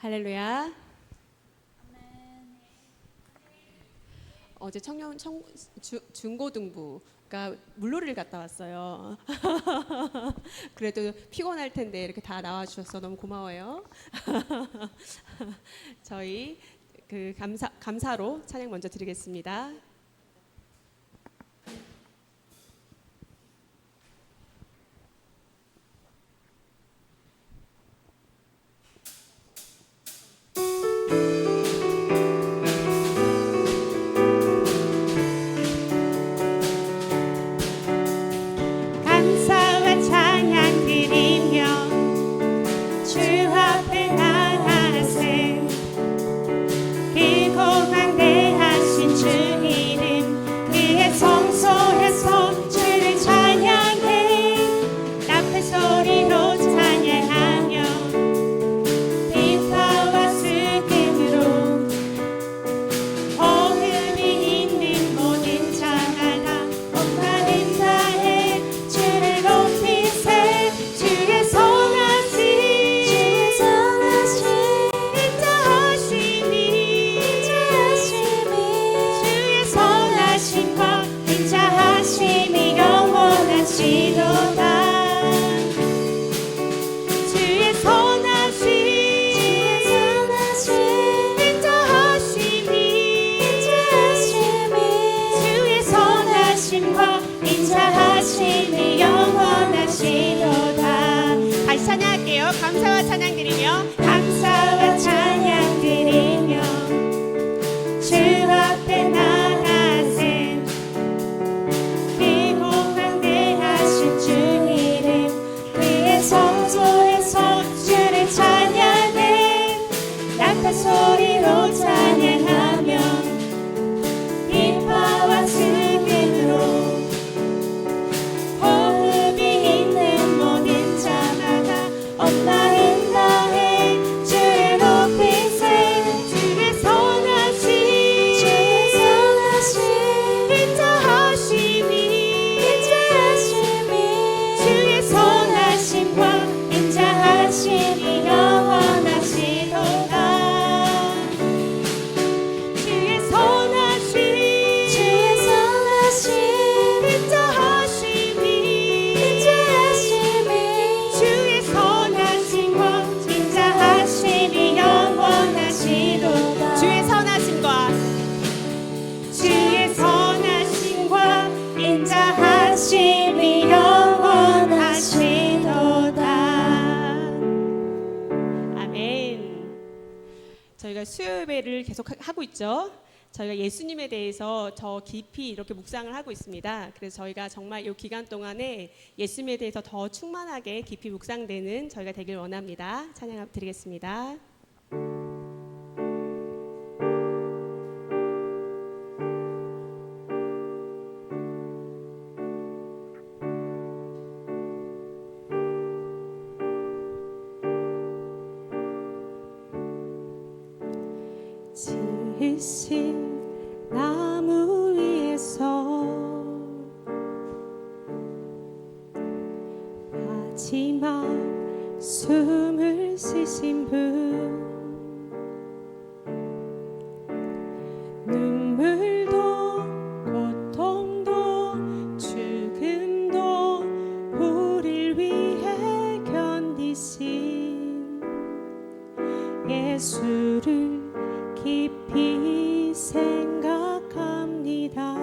할렐루야. 어제 중고등부가 물놀이를 갔다 왔어요. 그래도 피곤할 텐데 이렇게 다 나와주셔서 너무 고마워요. 저희 감사로 찬양 먼저 드리겠습니다. 인자하심이 영원하시도다. 다시 찬양할게요. 감사와 찬양 드리며, 감사와 찬양 드리며 주 앞에 나가세. 그리고 광대하신 주 이름 그의 성소에서 주를 찬양해. 낙한 소리로 찬양하며 비파와 슬픔으로 엄마는 나의 주를 높이세. 주의 선하심 인자하심이 주의 선하심과 인자하심이 영원하시도다. 주의 선하심 인자하심이 주의 선하심과 인자하심이 영원하시도다. 주의 선하심과 인자하심이 영원하시도다. 아멘. 저희가 수요 예배를 계속 하고 있죠. 저희가 예수님에 대해서 더 깊이 이렇게 묵상을 하고 있습니다. 그래서 저희가 정말 이 기간 동안에 예수님에 대해서 더 충만하게 깊이 묵상되는 저희가 되길 원합니다. 찬양 드리겠습니다. 지으신 나무 위에서 마지막 숨을 쉬신 분, 눈물도 고통도 죽음도 우릴 위해 견디신 예수를 깊이 생각합니다.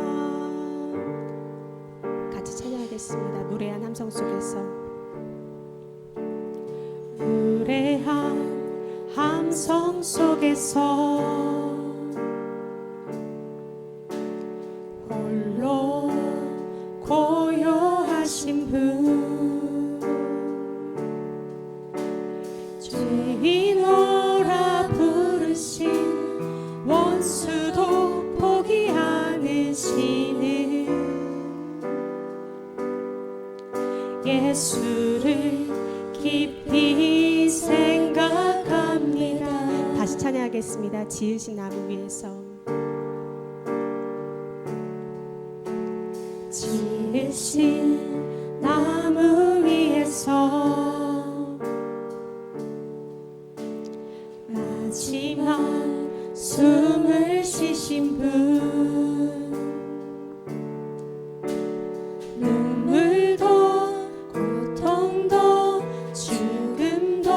같이 찬양하겠습니다. 무례한 함성 속에서. 무례한 함성 속에서 홀로 고요하신 분, 죄인오라 부르신 원수도 포기 않으시는 예수를 깊이 생각합니다. 다시 찬양하겠습니다. 지으신 나무 위에서. 지으신 나무 위에서 하신 분 눈물도 고통도 죽음도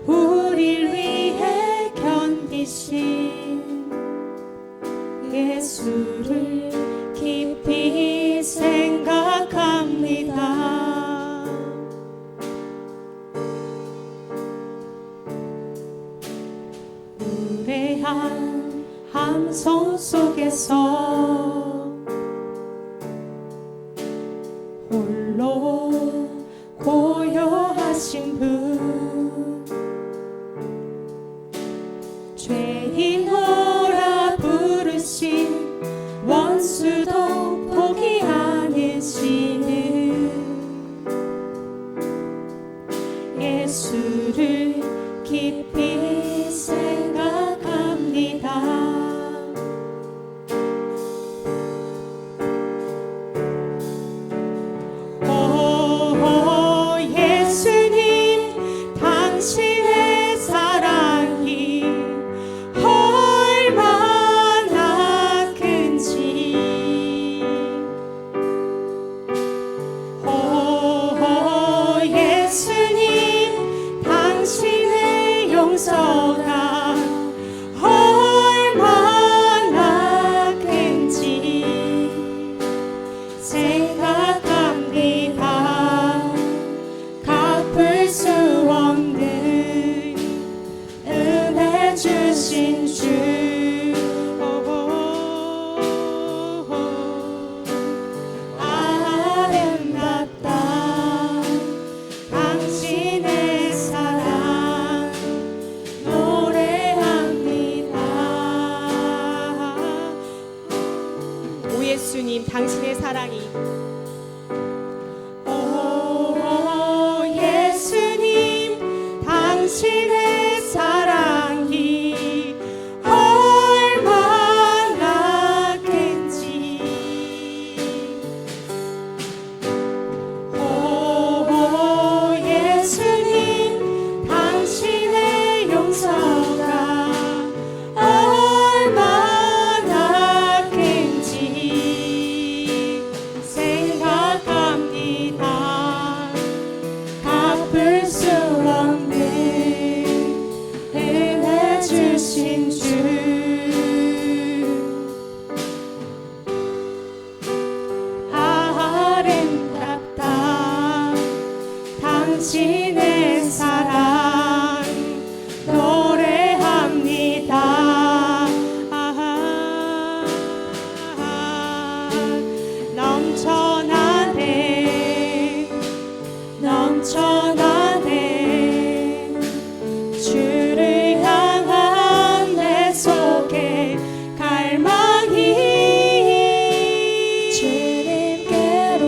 우릴 위해 견디신 예수를 깊이 생각합니다. 무례한 함성 속에서 홀로 고요하신 분 죄인오라 부르신 원수도 포기 않으시는 예수를 깊이 생각합니다. 오 예수님 당신의 사랑이 얼마나 큰지 오 예수님 당신의 용서가 얼마나 큰지 생각합니다. 갚을 수 없는 은혜 주신 주 아름답다 당신의 사랑 노래합니다. 오 예수님 당신의 사랑이 오 예수님 당신의 사랑이 얼마나 큰지 오 예수님 당신의 용서가 얼마나 큰지 생각합니다. 갚을 수 없는 은혜 주신 주 아름답다 당신의 사랑 노래합니다. 넘쳐나네 넘쳐나네 주를 향한 내 속에 갈망이 주님께로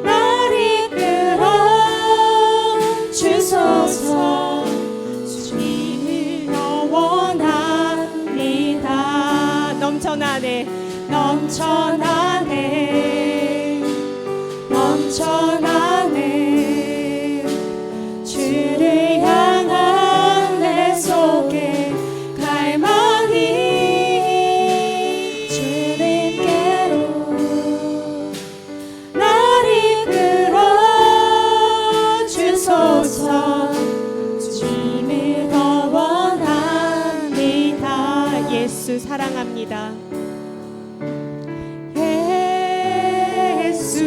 날 이끌어 주소서 주님을 더 원합니다. 넘쳐나네 넘쳐나네 넘쳐나네 주를 향한 내 속에 갈망이 주님께로 날 이끌어 주소서 주님을 더 원합니다. 예수 사랑합니다. 예수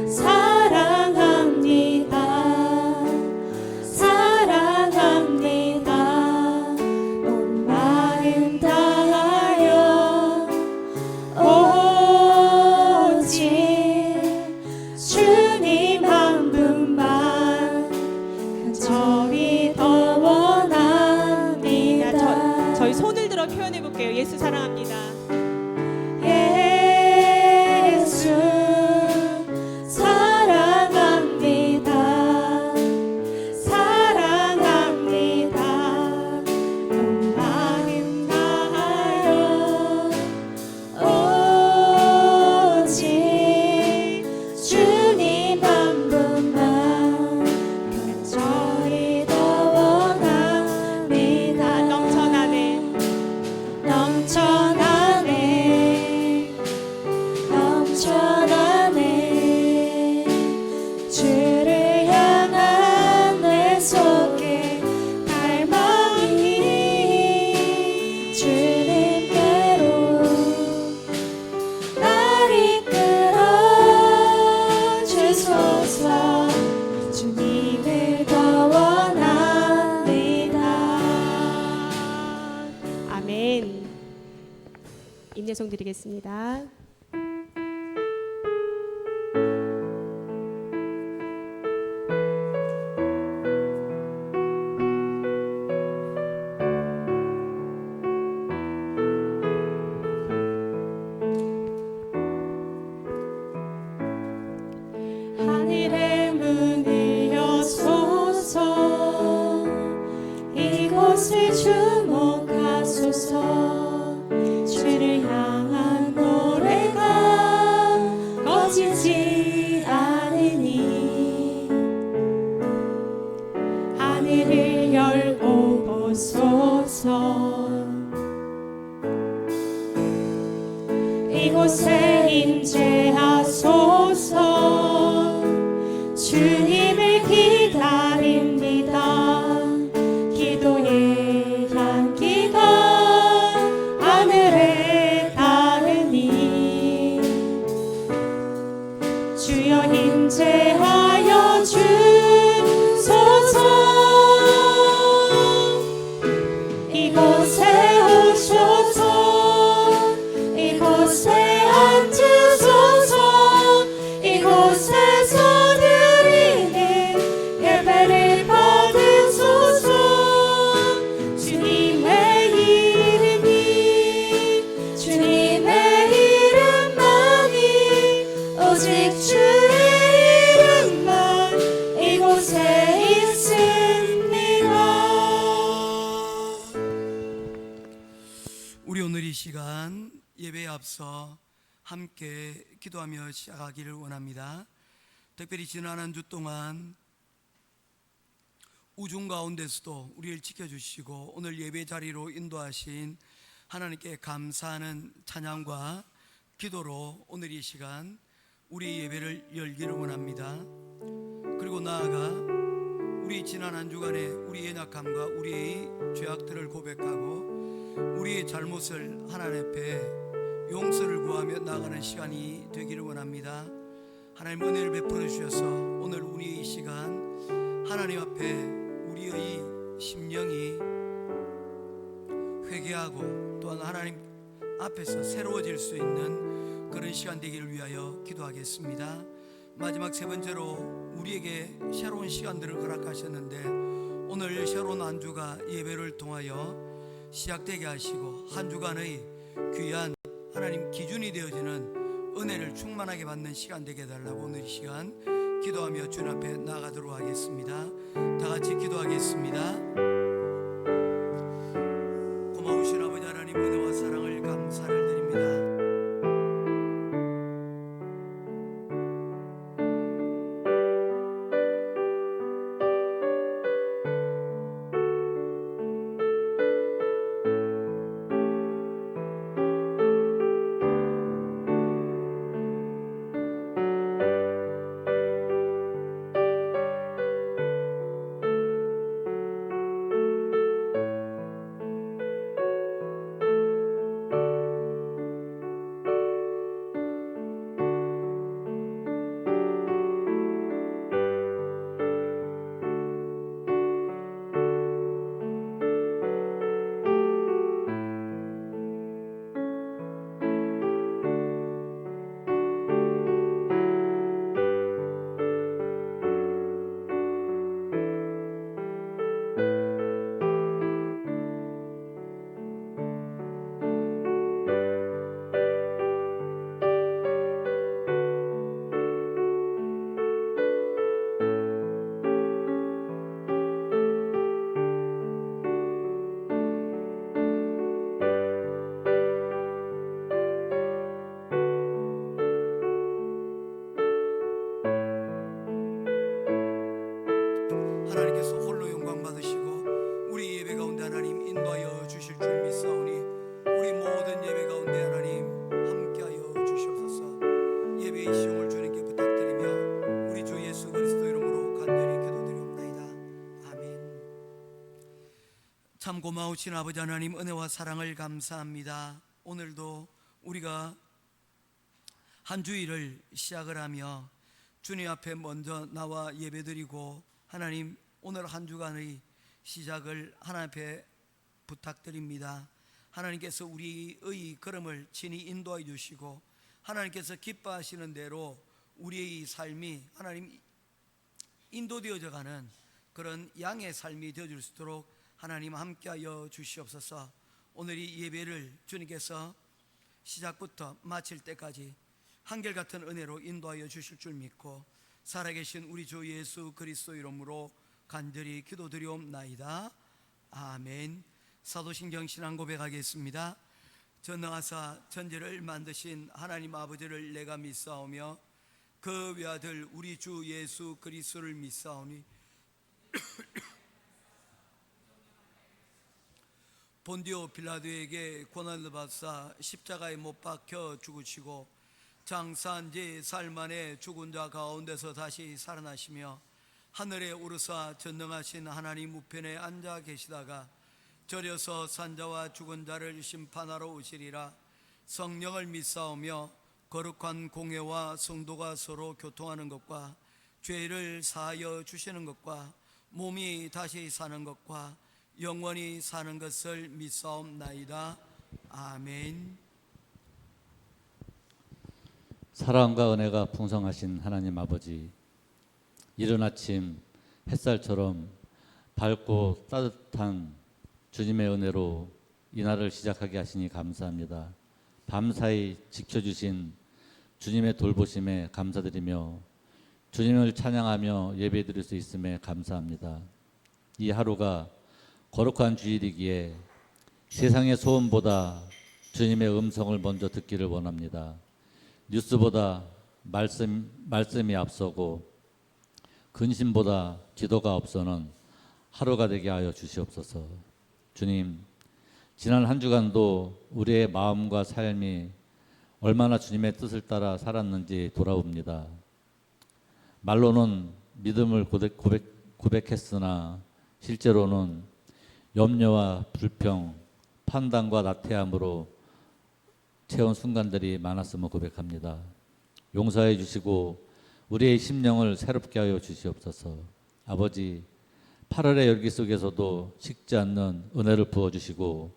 사랑합니다. 사랑합니다. 온 마음 다하여 오직 주님 한 분만 간절히 더 원합니다. 저희 손을 들어 표현해 볼게요. 예수 사랑합니다. 예수 사랑합니다. 사랑합니다. 온 마음 다하여 오직 주님 한 분만 간절히 더 원합니다. 넘쳐나네 아멘. 임예송 드리겠습니다. 하늘의 문을 여소서 이곳을 주목하소서 주를 향한 노래가 꺼지지 않으니 하늘을 열고 보소서 이곳에 임재하소서 주님을 기다립니다. 기도의 향기가 하늘에 닿으니 주여 임재하여 주소서 이곳에 오셔서 이곳에 앉으소서 이곳에서 드리는 예배를 받으소서 주님의 이름이 주님의 이름만이 오직 주의 이름만 이곳에 있습니다. 우리 오늘 이 시간 예배에 앞서 함께 기도하며 시작하기를 원합니다. 특별히 지난 한 주 동안 우중 가운데서도 우리를 지켜주시고 오늘 예배 자리로 인도하신 하나님께 감사하는 찬양과 기도로 오늘 이 시간 우리 예배를 열기를 원합니다. 그리고 나아가 우리 지난 한 주간의 우리의 약함과 우리의 죄악들을 고백하고 우리의 잘못을 하나님 앞에 용서를 구하며 나아가는 시간이 되기를 원합니다. 하나님 은혜를 베풀어 주셔서 오늘 우리 이 시간 하나님 앞에 우리의 심령이 회개하고 또한 하나님 앞에서 새로워질 수 있는 그런 시간 되기를 위하여 기도하겠습니다. 마지막 세 번째로 우리에게 새로운 시간들을 허락하셨는데 오늘 새로운 한 주가 예배를 통하여 시작되게 하시고 한 주간의 귀한 하나님 기준이 되어지는 은혜를 충만하게 받는 시간 되게 해달라고 오늘 이 시간 기도하며 주님 앞에 나아가도록 하겠습니다. 다 같이 기도하겠습니다. 고마우신 아버지 하나님 은혜와 사랑을 감사를 드립니다. 하나님께서 홀로 영광 받으시고 우리 예배 가운데 하나님 인도하여 주실 줄 믿사오니 우리 모든 예배 가운데 하나님 함께하여 주시옵소서. 예배의 시험을 주님께 부탁드리며 우리 주 예수 그리스도 이름으로 간절히 기도드리옵나이다. 아멘. 참 고마우신 아버지 하나님 은혜와 사랑을 감사합니다. 오늘도 우리가 한 주일을 시작을 하며 주님 앞에 먼저 나와 예배드리고 하나님 오늘 한 주간의 시작을 하나님 앞에 부탁드립니다. 하나님께서 우리의 걸음을 친히 인도해 주시고 하나님께서 기뻐하시는 대로 우리의 삶이 하나님 인도되어져 가는 그런 양의 삶이 되어줄 수 있도록 하나님 함께하여 주시옵소서. 오늘 이 예배를 주님께서 시작부터 마칠 때까지 한결같은 은혜로 인도하여 주실 줄 믿고 살아계신 우리 주 예수 그리스도 이름으로 간절히 기도드리옵나이다. 아멘. 사도신경 신앙 고백하겠습니다. 전능하사 천지를 만드신 하나님 아버지를 내가 믿사오며 그 외아들 우리 주 예수 그리스도를 믿사오니 본디오 빌라도에게 고난을 받사 십자가에 못 박혀 죽으시고 장사한 지 사흘 만에 죽은 자 가운데서 다시 살아나시며 하늘에 오르사 전능하신 하나님 우편에 앉아 계시다가 절여서 산자와 죽은 자를 심판하러 오시리라. 성령을 믿사오며 거룩한 공회와 성도가 서로 교통하는 것과 죄를 사하여 주시는 것과 몸이 다시 사는 것과 영원히 사는 것을 믿사옵나이다. 아멘. 사랑과 은혜가 풍성하신 하나님 아버지, 이른 아침 햇살처럼 밝고 따뜻한 주님의 은혜로 이날을 시작하게 하시니 감사합니다. 밤사이 지켜주신 주님의 돌보심에 감사드리며 주님을 찬양하며 예배드릴 수 있음에 감사합니다. 이 하루가 거룩한 주일이기에 세상의 소음보다 주님의 음성을 먼저 듣기를 원합니다. 뉴스보다 말씀이 앞서고 근심보다 기도가 앞서는 하루가 되게 하여 주시옵소서. 주님, 지난 한 주간도 우리의 마음과 삶이 얼마나 주님의 뜻을 따라 살았는지 돌아봅니다. 말로는 믿음을 고백했으나 실제로는 염려와 불평, 판단과 나태함으로 채운 순간들이 많았음을 고백합니다. 용서해 주시고 우리의 심령을 새롭게 하여 주시옵소서. 아버지, 8월의 열기 속에서도 식지 않는 은혜를 부어주시고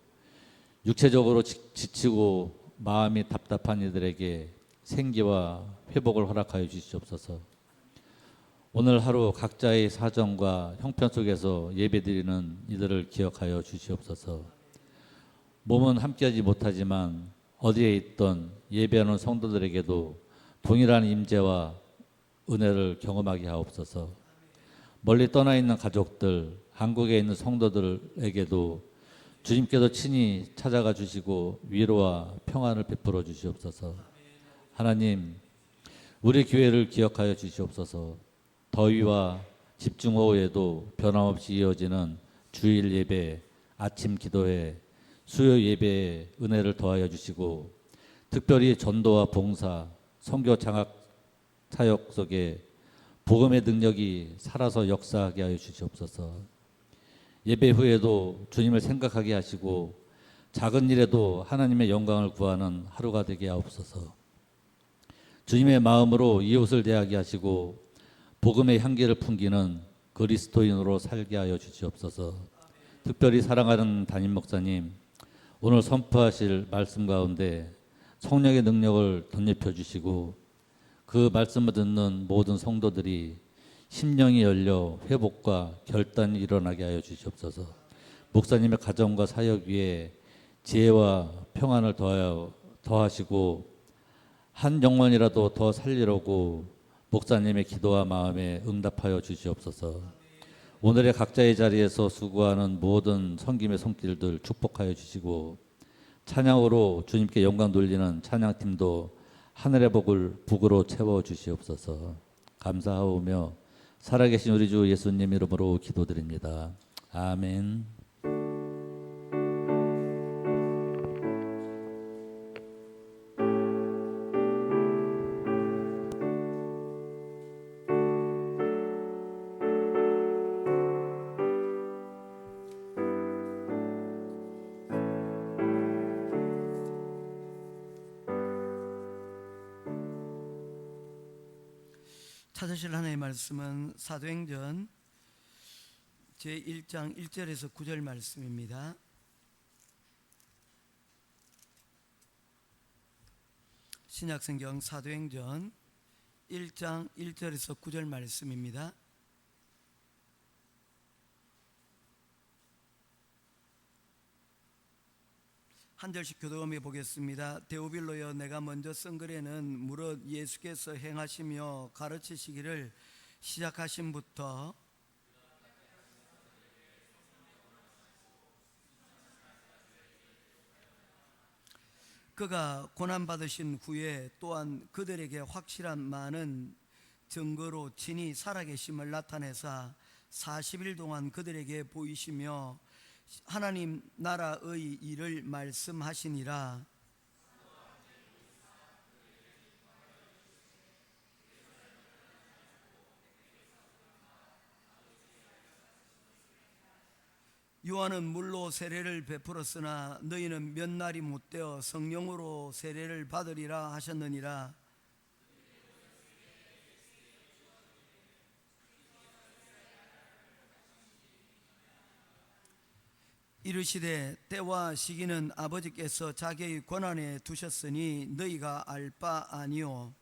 육체적으로 지치고 마음이 답답한 이들에게 생기와 회복을 허락하여 주시옵소서. 오늘 하루 각자의 사정과 형편 속에서 예배드리는 이들을 기억하여 주시옵소서. 몸은 함께하지 못하지만 어디에 있던 예배하는 성도들에게도 동일한 임재와 은혜를 경험하게 하옵소서. 멀리 떠나 있는 가족들, 한국에 있는 성도들에게도 주님께서 친히 찾아가 주시고 위로와 평안을 베풀어 주시옵소서. 하나님, 우리 교회를 기억하여 주시옵소서. 더위와 집중호우에도 변함없이 이어지는 주일 예배, 아침 기도회, 수요 예배에 은혜를 더하여 주시고 특별히 전도와 봉사, 선교 장학 사역 속에 복음의 능력이 살아서 역사하게 하여 주시옵소서. 예배 후에도 주님을 생각하게 하시고 작은 일에도 하나님의 영광을 구하는 하루가 되게 하옵소서. 주님의 마음으로 이웃을 대하게 하시고 복음의 향기를 풍기는 그리스도인으로 살게 하여 주시옵소서. 특별히 사랑하는 담임 목사님, 오늘 선포하실 말씀 가운데 성령의 능력을 덧입혀 주시고 그 말씀을 듣는 모든 성도들이 심령이 열려 회복과 결단이 일어나게 하여 주시옵소서. 목사님의 가정과 사역 위에 지혜와 평안을 더하시고 한 영혼이라도 더 살리려고 목사님의 기도와 마음에 응답하여 주시옵소서. 오늘의 각자의 자리에서 수고하는 모든 섬김의 손길들 축복하여 주시고 찬양으로 주님께 영광 돌리는 찬양팀도 하늘의 복을 북으로 채워 주시옵소서. 감사하오며 살아계신 우리 주 예수님 이름으로 기도드립니다. 아멘. 찾으실 하나님의 말씀은 사도행전 제1장 1절에서 9절 말씀입니다. 신약성경 사도행전 1장 1절에서 9절 말씀입니다. 한 절씩 교독해 보겠습니다. 데오빌로여, 내가 먼저 쓴 글에는 무릇 예수께서 행하시며 가르치시기를 시작하심부터 그가 고난받으신 후에 또한 그들에게 확실한 많은 증거로 친히 살아계심을 나타내사 40일 동안 그들에게 보이시며 하나님 나라의 일을 말씀하시니라. 요한은 물로 세례를 베풀었으나 너희는 몇 날이 못되어 성령으로 세례를 받으리라 하셨느니라. 이르시되 때와 시기는 아버지께서 자기의 권한에 두셨으니 너희가 알 바 아니요.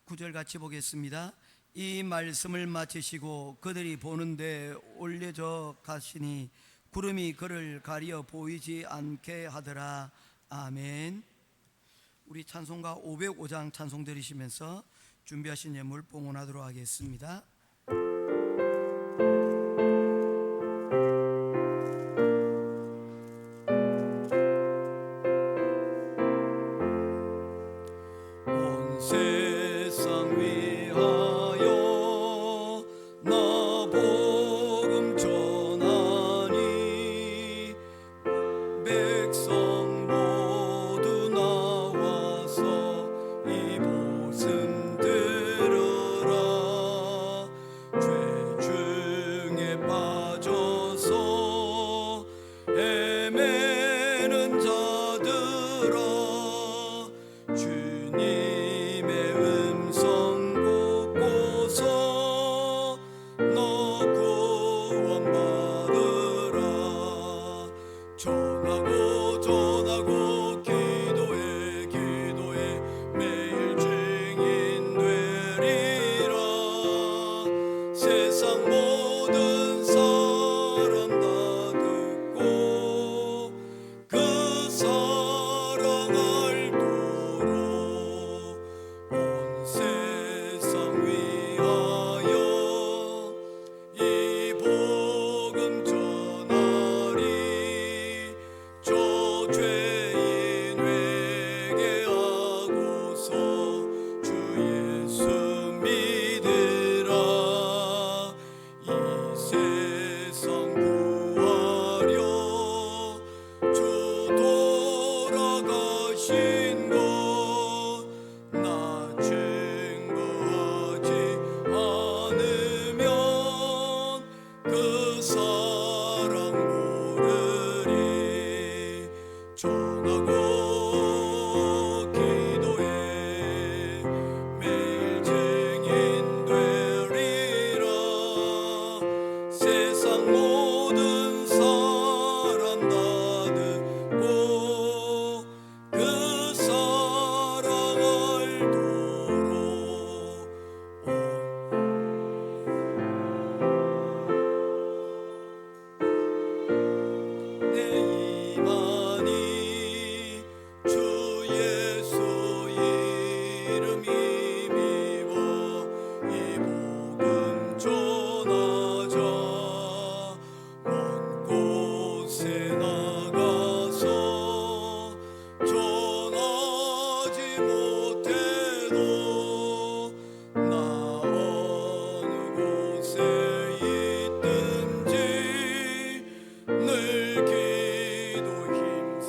구절 같이 보겠습니다. 이 말씀을 마치시고 그들이 보는데 올려져 가시니 구름이 그를 가리어 보이지 않게 하더라. 아멘. 우리 찬송가 505장 찬송 드리시면서 준비하신 예물 봉헌하도록 하겠습니다. 온 세상 위하여 나 복음 전하니 백성 모두 나와서 이곳은 들으라. 죄 중에 빠져서 헤매는 자들아, 주님의 음성 듣고서 너 구원받으라. 전하고 전하고 기도해 기도해 매일 증인 되리라. 세상 모든 사람 다 듣고 그 사랑 알도록 온 세상 위하여 이 복음 전하리. 저 죄인 회개하고서 주 예수 믿으라. 이 세상 구하려 주 돌아가신 것 나 증거하지 않으면 그 사랑 모르리. 전하고 기도해 매일 증인 되리라. 세상 모든 사람 다 듣고 그 사랑 알도록 내 이만이 주 예수 이름 힘입어 이 복음 전하자. 먼 곳에 나가서 전하지 못해도 나 어느 곳에 있든지 늘 기도 힘써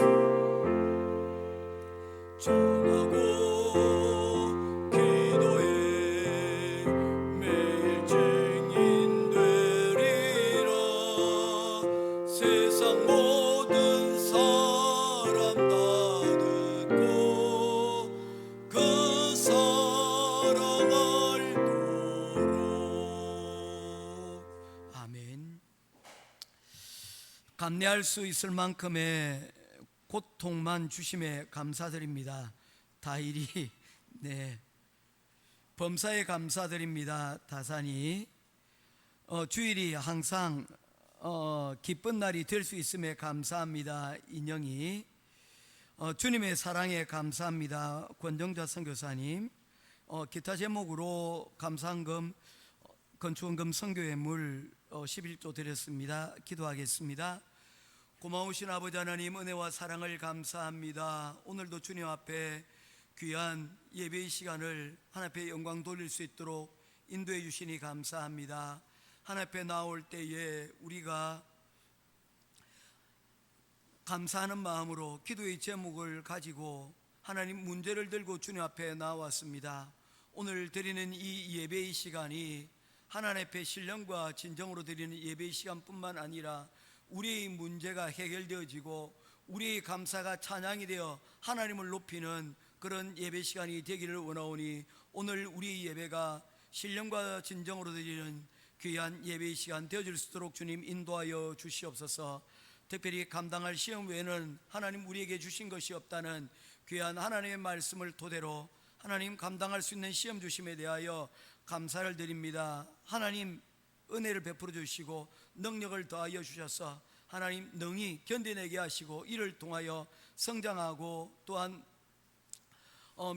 전하고 기도해 매일 증인 되리라. 세상 모든 사람 다 듣고 그 사랑 감내할 수 있을 만큼의 고통만 주심에 감사드립니다. 다일이 네, 범사에 감사드립니다. 다산이 주일이 항상 기쁜 날이 될 수 있음에 감사합니다. 인영이 주님의 사랑에 감사합니다. 권정자 선교사님. 기타 제목으로 감사한금 건축원금 선교예물 11조 드렸습니다. 기도하겠습니다. 고마우신 아버지 하나님, 은혜와 사랑을 감사합니다. 오늘도 주님 앞에 귀한 예배의 시간을 하나님 앞에 영광 돌릴 수 있도록 인도해 주시니 감사합니다. 하나님 앞에 나올 때에 우리가 감사하는 마음으로 기도의 제목을 가지고 하나님 문제를 들고 주님 앞에 나왔습니다. 오늘 드리는 이 예배의 시간이 하나님 앞에 신령과 진정으로 드리는 예배의 시간뿐만 아니라 우리의 문제가 해결되어지고 우리의 감사가 찬양이 되어 하나님을 높이는 그런 예배 시간이 되기를 원하오니 오늘 우리의 예배가 신령과 진정으로 드리는 귀한 예배의 시간 되어질 수 있도록 주님 인도하여 주시옵소서. 특별히 감당할 시험 외에는 하나님 우리에게 주신 것이 없다는 귀한 하나님의 말씀을 토대로 하나님 감당할 수 있는 시험 주심에 대하여 감사를 드립니다. 하나님 은혜를 베풀어 주시고 능력을 더하여 주셔서 하나님 능히 견뎌내게 하시고 이를 통하여 성장하고 또한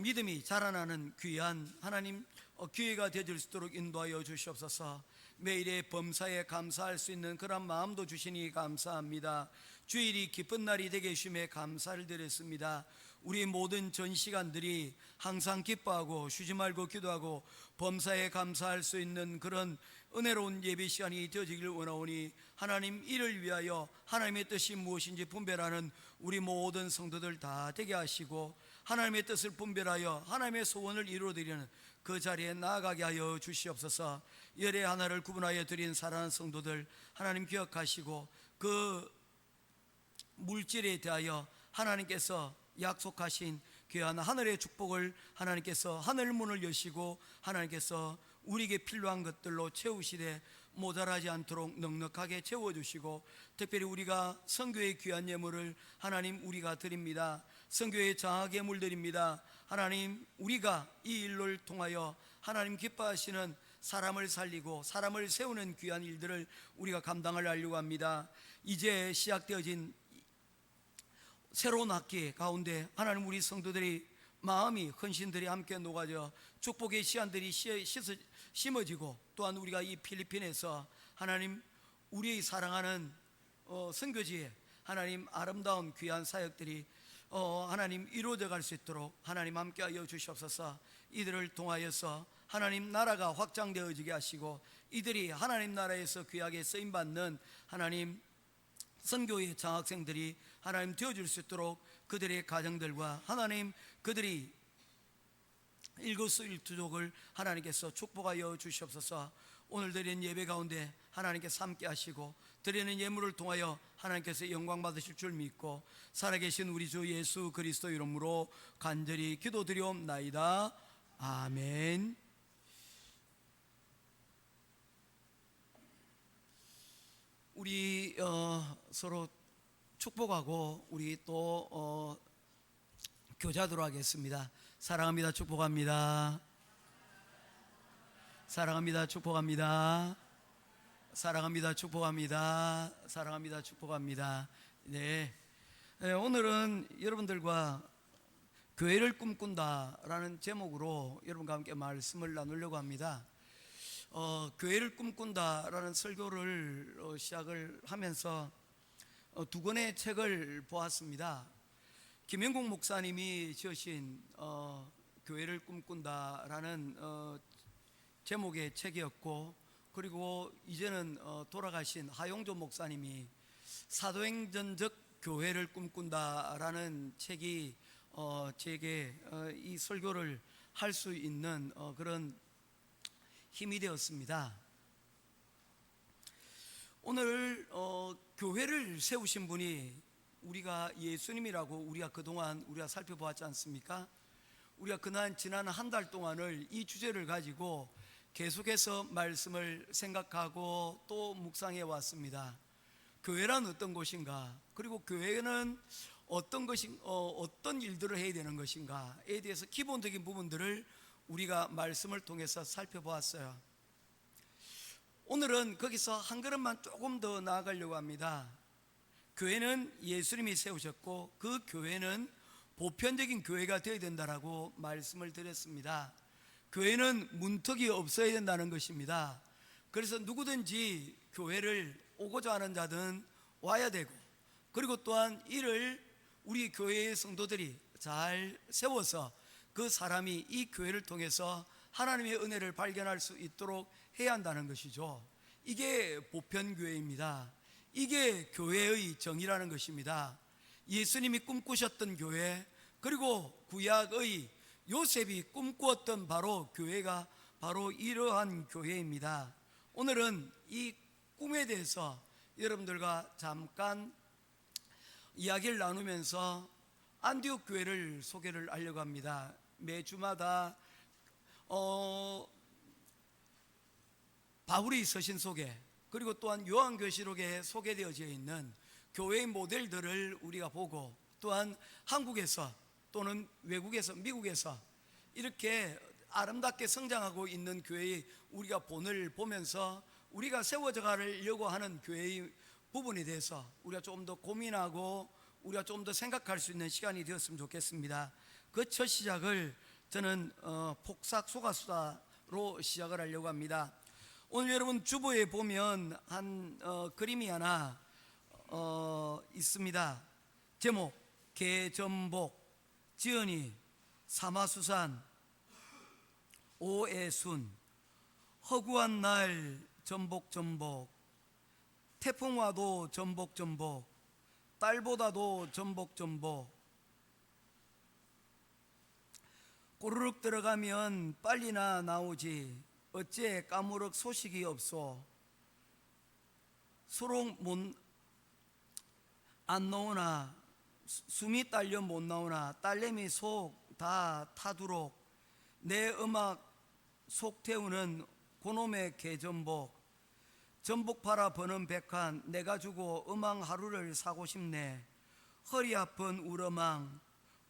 믿음이 자라나는 귀한 하나님 기회가 되어질 수 있도록 인도하여 주시옵소서. 매일의 범사에 감사할 수 있는 그런 마음도 주시니 감사합니다. 주일이 기쁜 날이 되게 해주심에 감사를 드렸습니다. 우리 모든 전 시간들이 항상 기뻐하고 쉬지 말고 기도하고 범사에 감사할 수 있는 그런 은혜로운 예배 시간이 되어지기를 원하오니 하나님 이를 위하여 하나님의 뜻이 무엇인지 분별하는 우리 모든 성도들 다 되게 하시고 하나님의 뜻을 분별하여 하나님의 소원을 이루어드리는 그 자리에 나아가게 하여 주시옵소서. 열의 하나를 구분하여 드린 사랑하는 성도들 하나님 기억하시고 그 물질에 대하여 하나님께서 약속하신 귀한 하늘의 축복을 하나님께서 하늘문을 여시고 하나님께서 우리에게 필요한 것들로 채우시되 모자라지 않도록 넉넉하게 채워주시고 특별히 우리가 선교의 귀한 예물을 하나님 우리가 드립니다. 선교의 장학 예물 드립니다. 하나님 우리가 이 일을 통하여 하나님 기뻐하시는 사람을 살리고 사람을 세우는 귀한 일들을 우리가 감당을 하려고 합니다. 이제 시작되어진 새로운 학기 가운데 하나님 우리 성도들이 마음이 헌신들이 함께 녹아져 축복의 씨앗들이 심어지고 또한 우리가 이 필리핀에서 하나님 우리의 사랑하는 선교지에 하나님 아름다운 귀한 사역들이 하나님 이루어져 갈 수 있도록 하나님 함께하여 주시옵소서. 이들을 통하여서 하나님 나라가 확장되어지게 하시고 이들이 하나님 나라에서 귀하게 쓰임받는 하나님 선교의 장학생들이 하나님 되어줄 수 있도록 그들의 가정들과 하나님 그들이 일거수일투족을 하나님께서 축복하여 주시옵소서. 오늘 드리는 예배 가운데 하나님께서 함께 하시고 드리는 예물을 통하여 하나님께서 영광 받으실 줄 믿고 살아계신 우리 주 예수 그리스도 이름으로 간절히 기도드리옵나이다. 아멘. 우리 서로 축복하고 우리 또 교자도록 하겠습니다. 사랑합니다. 축복합니다. 사랑합니다. 축복합니다. 사랑합니다. 축복합니다. 사랑합니다. 축복합니다. 네, 오늘은 여러분들과 교회를 꿈꾼다라는 제목으로 여러분과 함께 말씀을 나누려고 합니다. 교회를 꿈꾼다라는 설교를 시작을 하면서 두 권의 책을 보았습니다. 김영국 목사님이 지으신 교회를 꿈꾼다라는 제목의 책이었고 그리고 이제는 돌아가신 하용조 목사님이 사도행전적 교회를 꿈꾼다라는 책이 제게 이 설교를 할 수 있는 그런 힘이 되었습니다. 오늘 교회를 세우신 분이 우리가 예수님이라고 우리가 그동안 우리가 살펴보았지 않습니까? 우리가 지난 한 달 동안을 이 주제를 가지고 계속해서 말씀을 생각하고 또 묵상해 왔습니다. 교회란 어떤 곳인가, 그리고 교회는 어떤 일들을 해야 되는 것인가에 대해서 기본적인 부분들을 우리가 말씀을 통해서 살펴보았어요. 오늘은 거기서 한 걸음만 조금 더 나아가려고 합니다. 교회는 예수님이 세우셨고 그 교회는 보편적인 교회가 되어야 된다라고 말씀을 드렸습니다. 교회는 문턱이 없어야 된다는 것입니다. 그래서 누구든지 교회를 오고자 하는 자든 와야 되고, 그리고 또한 이를 우리 교회의 성도들이 잘 세워서 그 사람이 이 교회를 통해서 하나님의 은혜를 발견할 수 있도록 해야 한다는 것이죠. 이게 보편교회입니다. 이게 교회의 정의라는 것입니다. 예수님이 꿈꾸셨던 교회, 그리고 구약의 요셉이 꿈꾸었던 바로 교회가 바로 이러한 교회입니다. 오늘은 이 꿈에 대해서 여러분들과 잠깐 이야기를 나누면서 안디옥 교회를 소개를 하려고 합니다. 매주마다 바울이 서신 소개, 그리고 또한 요한계시록에 소개되어져 있는 교회의 모델들을 우리가 보고, 또한 한국에서 또는 외국에서, 미국에서 이렇게 아름답게 성장하고 있는 교회의 우리가 본을 보면서 우리가 세워져 가려고 하는 교회의 부분에 대해서 우리가 좀 더 고민하고 우리가 좀 더 생각할 수 있는 시간이 되었으면 좋겠습니다. 그 첫 시작을 저는 폭삭 소가수다로 시작을 하려고 합니다. 오늘 여러분 주보에 보면 한 그림이 하나 있습니다. 제목: 개전복, 지연이, 사마수산, 오애순, 허구한 날 전복전복, 태풍 와도 전복전복, 딸보다도 전복전복, 꼬르륵 들어가면 빨리나 나오지 어째 까무럭 소식이 없소, 수록 안 나오나 숨이 딸려 못 나오나 딸내미 속 다 타도록 내 음악 속 태우는 고놈의 개전복, 전복 팔아 버는 백한 내가 주고 음악 하루를 사고 싶네. 허리 아픈 우러망,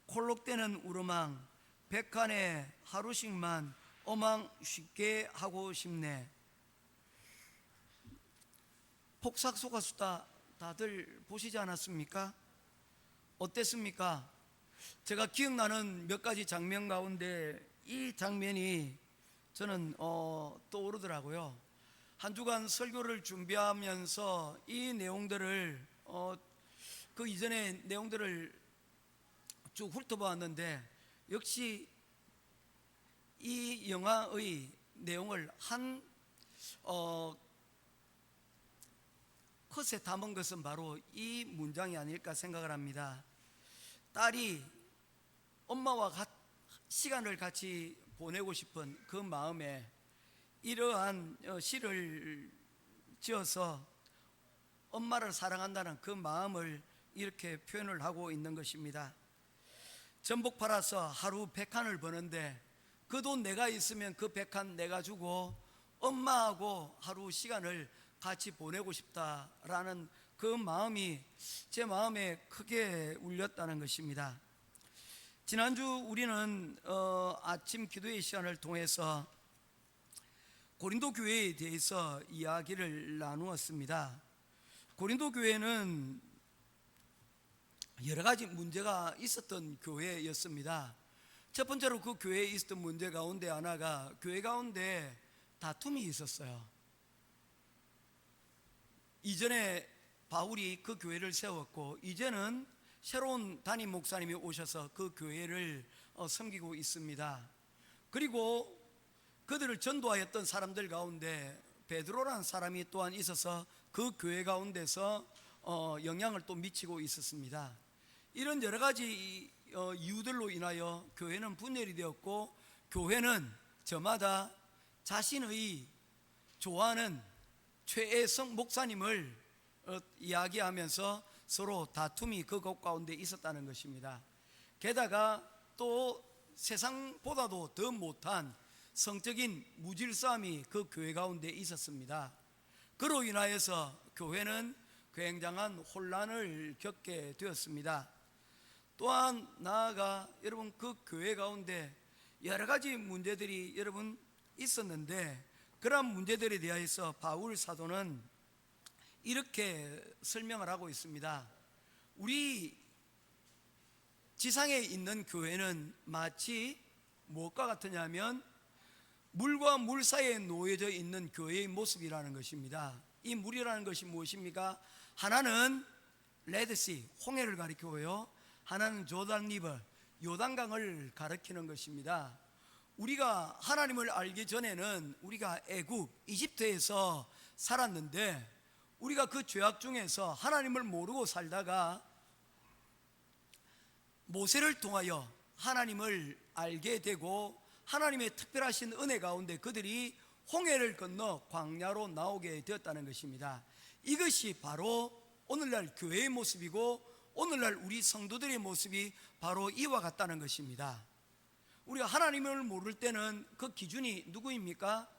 콜록대는 우러망, 백한에 하루씩만 어망 쉽게 하고 싶네. 폭삭 소가수다 다들 보시지 않았습니까? 어땠습니까? 제가 기억나는 몇 가지 장면 가운데 이 장면이 저는 떠오르더라고요. 한 주간 설교를 준비하면서 이 내용들을 그 이전의 내용들을 쭉 훑어보았는데, 역시 이 영화의 내용을 한 컷에 담은 것은 바로 이 문장이 아닐까 생각을 합니다. 딸이 엄마와 시간을 같이 보내고 싶은 그 마음에 이러한 시를 지어서 엄마를 사랑한다는 그 마음을 이렇게 표현을 하고 있는 것입니다. 전복 팔아서 하루 100칸을 버는데 그 돈 내가 있으면 그 100칸 내가 주고 엄마하고 하루 시간을 같이 보내고 싶다라는 그 마음이 제 마음에 크게 울렸다는 것입니다. 지난주 우리는 아침 기도의 시간을 통해서 고린도 교회에 대해서 이야기를 나누었습니다. 고린도 교회는 여러 가지 문제가 있었던 교회였습니다. 첫 번째로 그 교회에 있었던 문제 가운데 하나가 교회 가운데 다툼이 있었어요. 이전에 바울이 그 교회를 세웠고 이제는 새로운 담임 목사님이 오셔서 그 교회를 섬기고 있습니다. 그리고 그들을 전도하였던 사람들 가운데 베드로라는 사람이 또한 있어서 그 교회 가운데서 영향을 또 미치고 있었습니다. 이런 여러 가지 이유들로 인하여 교회는 분열이 되었고, 교회는 저마다 자신의 좋아하는 최애성 목사님을 이야기하면서 서로 다툼이 그것 가운데 있었다는 것입니다. 게다가 또 세상보다도 더 못한 성적인 무질서함이 그 교회 가운데 있었습니다. 그로 인하여서 교회는 굉장한 혼란을 겪게 되었습니다. 또한 나아가 여러분 그 교회 가운데 여러 가지 문제들이 여러분 있었는데, 그러한 문제들에 대해서 바울 사도는 이렇게 설명을 하고 있습니다. 우리 지상에 있는 교회는 마치 무엇과 같으냐면 물과 물 사이에 놓여져 있는 교회의 모습이라는 것입니다. 이 물이라는 것이 무엇입니까? 하나는 레드시, 홍해를 가리키고요, 하나는 조단 리버, 요단강을 가리키는 것입니다. 우리가 하나님을 알기 전에는 우리가 애굽, 이집트에서 살았는데, 우리가 그 죄악 중에서 하나님을 모르고 살다가 모세를 통하여 하나님을 알게 되고, 하나님의 특별하신 은혜 가운데 그들이 홍해를 건너 광야로 나오게 되었다는 것입니다. 이것이 바로 오늘날 교회의 모습이고, 오늘날 우리 성도들의 모습이 바로 이와 같다는 것입니다. 우리가 하나님을 모를 때는 그 기준이 누구입니까?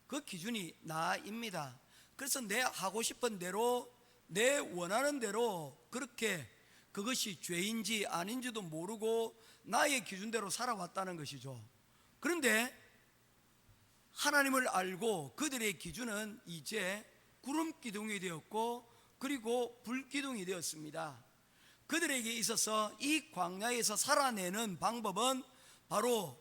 그 기준이 나입니다. 그래서 내 하고 싶은 대로, 내 원하는 대로 그렇게 그것이 죄인지 아닌지도 모르고 나의 기준대로 살아왔다는 것이죠. 그런데 하나님을 알고 그들의 기준은 이제 구름 기둥이 되었고, 그리고 불 기둥이 되었습니다. 그들에게 있어서 이 광야에서 살아내는 방법은 바로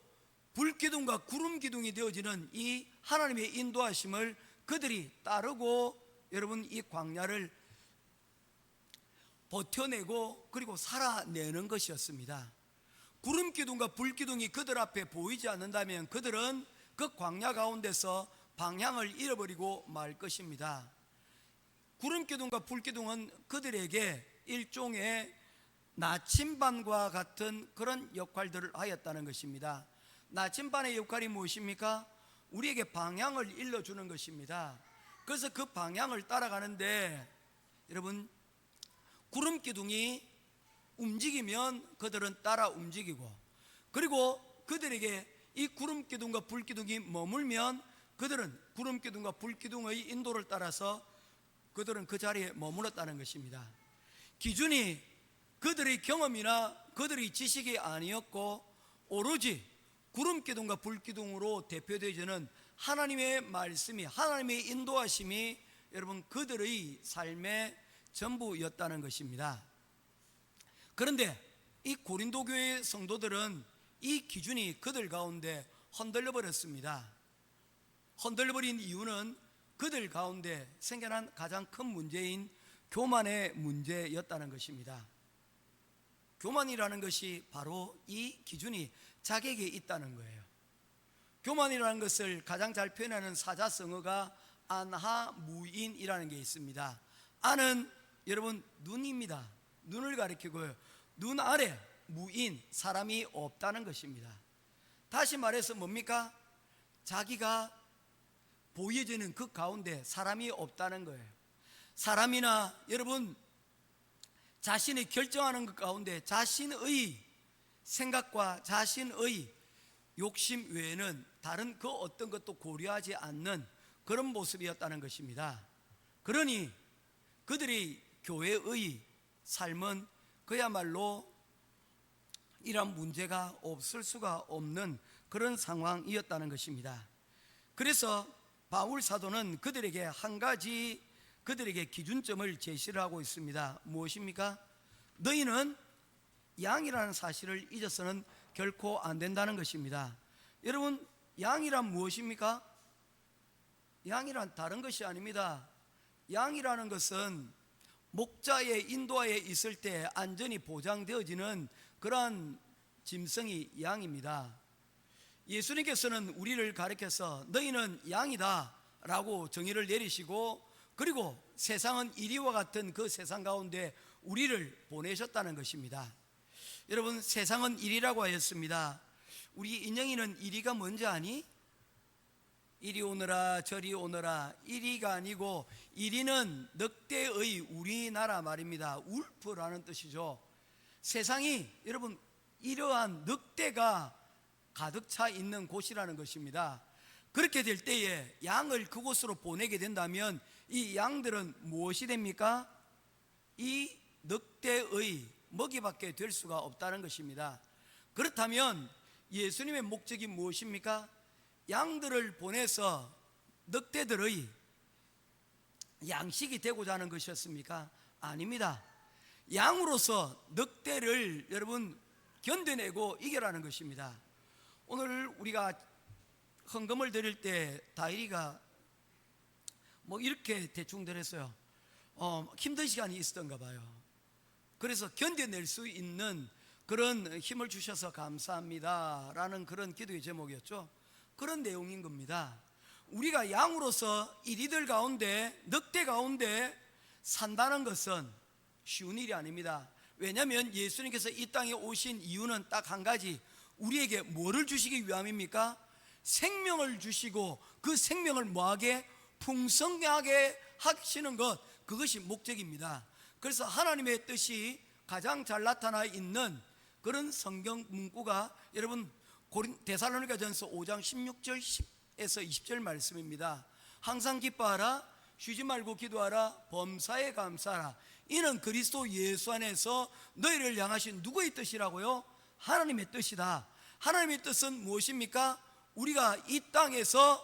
불 기둥과 구름 기둥이 되어지는 이 하나님의 인도하심을 그들이 따르고, 여러분 이 광야를 버텨내고 그리고 살아내는 것이었습니다. 구름 기둥과 불 기둥이 그들 앞에 보이지 않는다면 그들은 그 광야 가운데서 방향을 잃어버리고 말 것입니다. 구름 기둥과 불 기둥은 그들에게 일종의 나침반과 같은 그런 역할들을 하였다는 것입니다. 나침반의 역할이 무엇입니까? 우리에게 방향을 일러주는 것입니다. 그래서 그 방향을 따라가는데, 여러분 구름 기둥이 움직이면 그들은 따라 움직이고, 그리고 그들에게 이 구름 기둥과 불 기둥이 머물면 그들은 구름 기둥과 불 기둥의 인도를 따라서 그들은 그 자리에 머물렀다는 것입니다. 기준이 그들의 경험이나 그들의 지식이 아니었고, 오로지 구름 기둥과 불 기둥으로 대표되어지는 하나님의 말씀이, 하나님의 인도하심이 여러분 그들의 삶의 전부였다는 것입니다. 그런데 이 고린도 교회 성도들은 이 기준이 그들 가운데 흔들려 버렸습니다. 흔들려 버린 이유는 그들 가운데 생겨난 가장 큰 문제인 교만의 문제였다는 것입니다. 교만이라는 것이 바로 이 기준이 자기에게 있다는 거예요. 교만이라는 것을 가장 잘 표현하는 사자성어가 안하무인이라는 게 있습니다. 안은 여러분 눈입니다. 눈을 가리키고요, 눈 아래 무인, 사람이 없다는 것입니다. 다시 말해서 뭡니까? 자기가 보여지는 그 가운데 사람이 없다는 거예요. 사람이나 여러분 자신이 결정하는 것 가운데 자신의 생각과 자신의 욕심 외에는 다른 그 어떤 것도 고려하지 않는 그런 모습이었다는 것입니다. 그러니 그들이 교회의 삶은 그야말로 이런 문제가 없을 수가 없는 그런 상황이었다는 것입니다. 그래서 바울 사도는 그들에게 한 가지 그들에게 기준점을 제시를 하고 있습니다. 무엇입니까? 너희는 양이라는 사실을 잊어서는 결코 안 된다는 것입니다. 여러분, 양이란 무엇입니까? 양이란 다른 것이 아닙니다. 양이라는 것은 목자의 인도하에 있을 때 안전이 보장되어지는 그러한 짐승이 양입니다. 예수님께서는 우리를 가리켜서 너희는 양이다 라고 정의를 내리시고, 그리고 세상은 이리와 같은 그 세상 가운데 우리를 보내셨다는 것입니다. 여러분, 세상은 이리라고 하였습니다. 우리 인영이는 이리가 뭔지 아니? 이리 오너라 저리 오너라, 이리가 아니고 이리는 늑대의 우리나라 말입니다. 울프라는 뜻이죠. 세상이 여러분 이러한 늑대가 가득 차 있는 곳이라는 것입니다. 그렇게 될 때에 양을 그곳으로 보내게 된다면 이 양들은 무엇이 됩니까? 이 늑대의 먹이밖에 될 수가 없다는 것입니다. 그렇다면 예수님의 목적이 무엇입니까? 양들을 보내서 늑대들의 양식이 되고자 하는 것이었습니까? 아닙니다. 양으로서 늑대를 여러분 견뎌내고 이겨라는 것입니다. 오늘 우리가 헌금을 드릴 때 다이리가 뭐 이렇게 대충 드렸어요. 힘든 시간이 있었던가 봐요. 그래서 견뎌낼 수 있는 그런 힘을 주셔서 감사합니다 라는 그런 기도의 제목이었죠. 그런 내용인 겁니다. 우리가 양으로서 이리들 가운데, 늑대 가운데 산다는 것은 쉬운 일이 아닙니다. 왜냐하면 예수님께서 이 땅에 오신 이유는 딱 한 가지, 우리에게 뭐를 주시기 위함입니까? 생명을 주시고 그 생명을 뭐하게? 풍성하게 하시는 것, 그것이 목적입니다. 그래서 하나님의 뜻이 가장 잘 나타나 있는 그런 성경 문구가 여러분 데살로니가전서 5장 16절 10에서 20절 말씀입니다. 항상 기뻐하라, 쉬지 말고 기도하라, 범사에 감사하라. 이는 그리스도 예수 안에서 너희를 향하신 누구의 뜻이라고요? 하나님의 뜻이다. 하나님의 뜻은 무엇입니까? 우리가 이 땅에서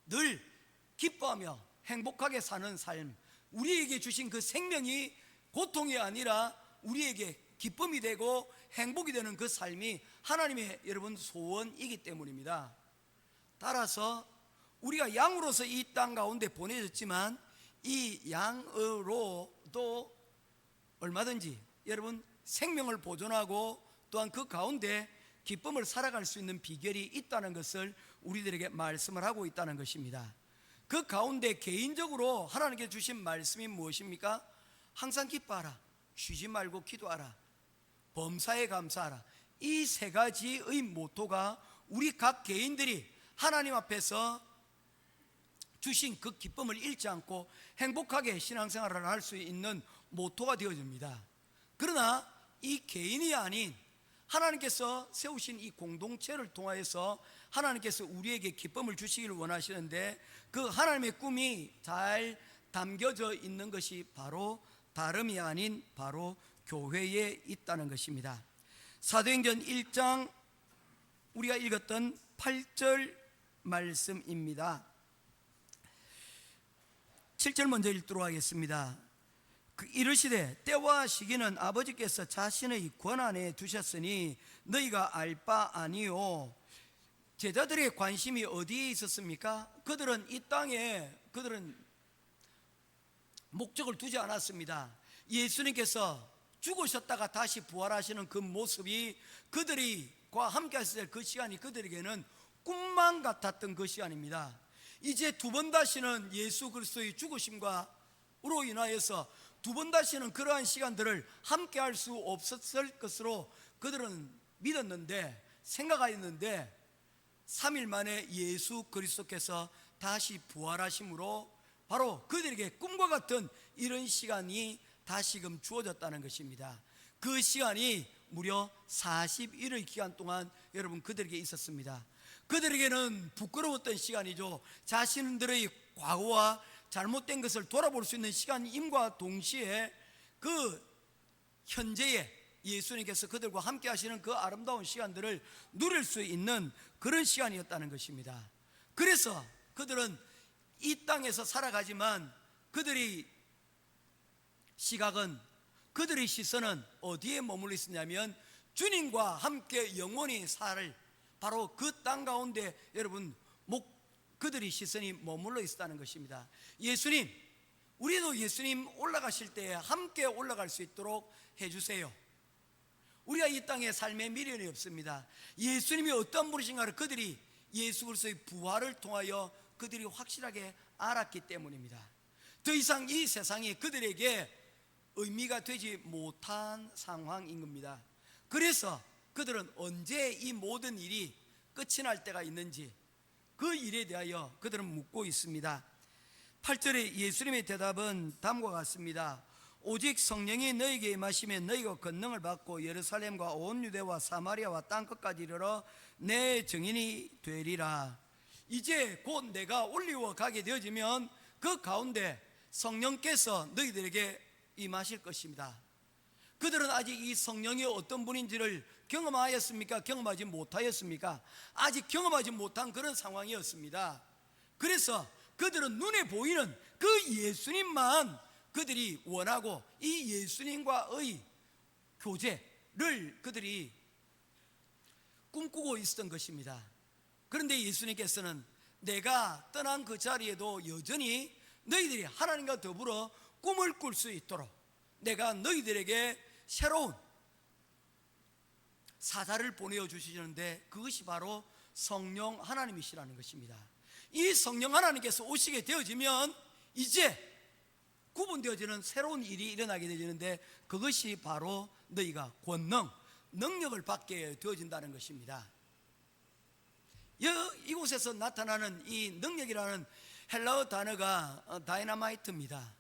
늘 기뻐하며 행복하게 사는 삶, 우리에게 주신 그 생명이 고통이 아니라 우리에게 기쁨이 되고 행복이 되는 그 삶이 하나님의 여러분 소원이기 때문입니다. 따라서 우리가 양으로서 이 땅 가운데 보내졌지만 이 양으로도 얼마든지 여러분 생명을 보존하고 또한 그 가운데 기쁨을 살아갈 수 있는 비결이 있다는 것을 우리들에게 말씀을 하고 있다는 것입니다. 그 가운데 개인적으로 하나님께 주신 말씀이 무엇입니까? 항상 기뻐하라, 쉬지 말고 기도하라, 범사에 감사하라. 이 세 가지의 모토가 우리 각 개인들이 하나님 앞에서 주신 그 기쁨을 잃지 않고 행복하게 신앙생활을 할 수 있는 모토가 되어집니다. 그러나 이 개인이 아닌 하나님께서 세우신 이 공동체를 통하여서 하나님께서 우리에게 기쁨을 주시기를 원하시는데, 그 하나님의 꿈이 잘 담겨져 있는 것이 바로 다름이 아닌 바로 교회에 있다는 것입니다. 사도행전 1장 우리가 읽었던 8절 말씀입니다. 7절 먼저 읽도록 하겠습니다. 이르시되 때와 시기는 아버지께서 자신의 권한에 두셨으니 너희가 알 바 아니요. 제자들의 관심이 어디에 있었습니까? 그들은 이 땅에 그들은 목적을 두지 않았습니다. 예수님께서 죽으셨다가 다시 부활하시는 그 모습이 그들과 함께 했을 때 그 시간이 그들에게는 꿈만 같았던 그 시간입니다. 이제 두 번 다시는 예수 그리스도의 죽으심으로 인하여서 두 번 다시는 그러한 시간들을 함께 할 수 없었을 것으로 그들은 믿었는데, 생각하였는데 3일 만에 예수 그리스도께서 다시 부활하심으로 바로 그들에게 꿈과 같은 이런 시간이 다시금 주어졌다는 것입니다. 그 시간이 무려 40일의 기간 동안 여러분 그들에게 있었습니다. 그들에게는 부끄러웠던 시간이죠. 자신들의 과거와 잘못된 것을 돌아볼 수 있는 시간임과 동시에 그 현재에 예수님께서 그들과 함께 하시는 그 아름다운 시간들을 누릴 수 있는 그런 시간이었다는 것입니다. 그래서 그들은 이 땅에서 살아가지만 그들의 시각은, 그들의 시선은 어디에 머물러 있었냐면 주님과 함께 영원히 살 바로 그 땅 가운데 여러분 그들의 시선이 머물러 있었다는 것입니다. 예수님, 우리도 예수님 올라가실 때 함께 올라갈 수 있도록 해주세요. 우리가 이 땅에 삶에 미련이 없습니다. 예수님이 어떤 분이신가를 그들이 예수 그리스도의 부활을 통하여 그들이 확실하게 알았기 때문입니다. 더 이상 이 세상이 그들에게 의미가 되지 못한 상황인 겁니다. 그래서 그들은 언제 이 모든 일이 끝이 날 때가 있는지 그 일에 대하여 그들은 묻고 있습니다. 8절에 예수님의 대답은 다음과 같습니다. 오직 성령이 너희에게 임하시면 너희가 권능을 받고 예루살렘과 온 유대와 사마리아와 땅끝까지 이르러 내 증인이 되리라. 이제 곧 내가 올리워 가게 되어지면 그 가운데 성령께서 너희들에게 임하실 것입니다. 그들은 아직 이 성령이 어떤 분인지를 경험하였습니까? 경험하지 못하였습니까? 아직 경험하지 못한 그런 상황이었습니다. 그래서 그들은 눈에 보이는 그 예수님만 그들이 원하고 이 예수님과의 교제를 그들이 꿈꾸고 있었던 것입니다. 그런데 예수님께서는 내가 떠난 그 자리에도 여전히 너희들이 하나님과 더불어 꿈을 꿀 수 있도록 내가 너희들에게 새로운 사자를 보내어 주시는데 그것이 바로 성령 하나님이시라는 것입니다. 이 성령 하나님께서 오시게 되어지면 이제 구분되어지는 새로운 일이 일어나게 되지는데 그것이 바로 너희가 권능, 능력을 받게 되어진다는 것입니다. 이곳에서 나타나는 이 능력이라는 헬라어 단어가 다이너마이트입니다.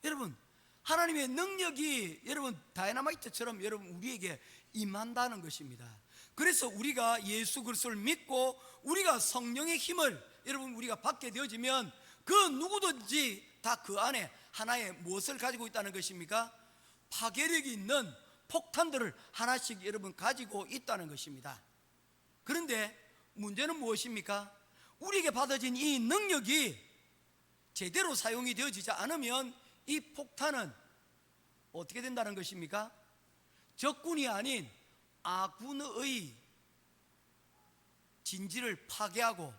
여러분, 하나님의 능력이 여러분 다이너마이트처럼 여러분 우리에게 임한다는 것입니다. 그래서 우리가 예수 그리스도를 믿고 우리가 성령의 힘을 여러분 우리가 받게 되어지면 그 누구든지 다 그 안에 하나의 무엇을 가지고 있다는 것입니까? 파괴력이 있는 폭탄들을 하나씩 여러분 가지고 있다는 것입니다. 그런데 문제는 무엇입니까? 우리에게 받아진 이 능력이 제대로 사용이 되어지지 않으면 이 폭탄은 어떻게 된다는 것입니까? 적군이 아닌 아군의 진지를 파괴하고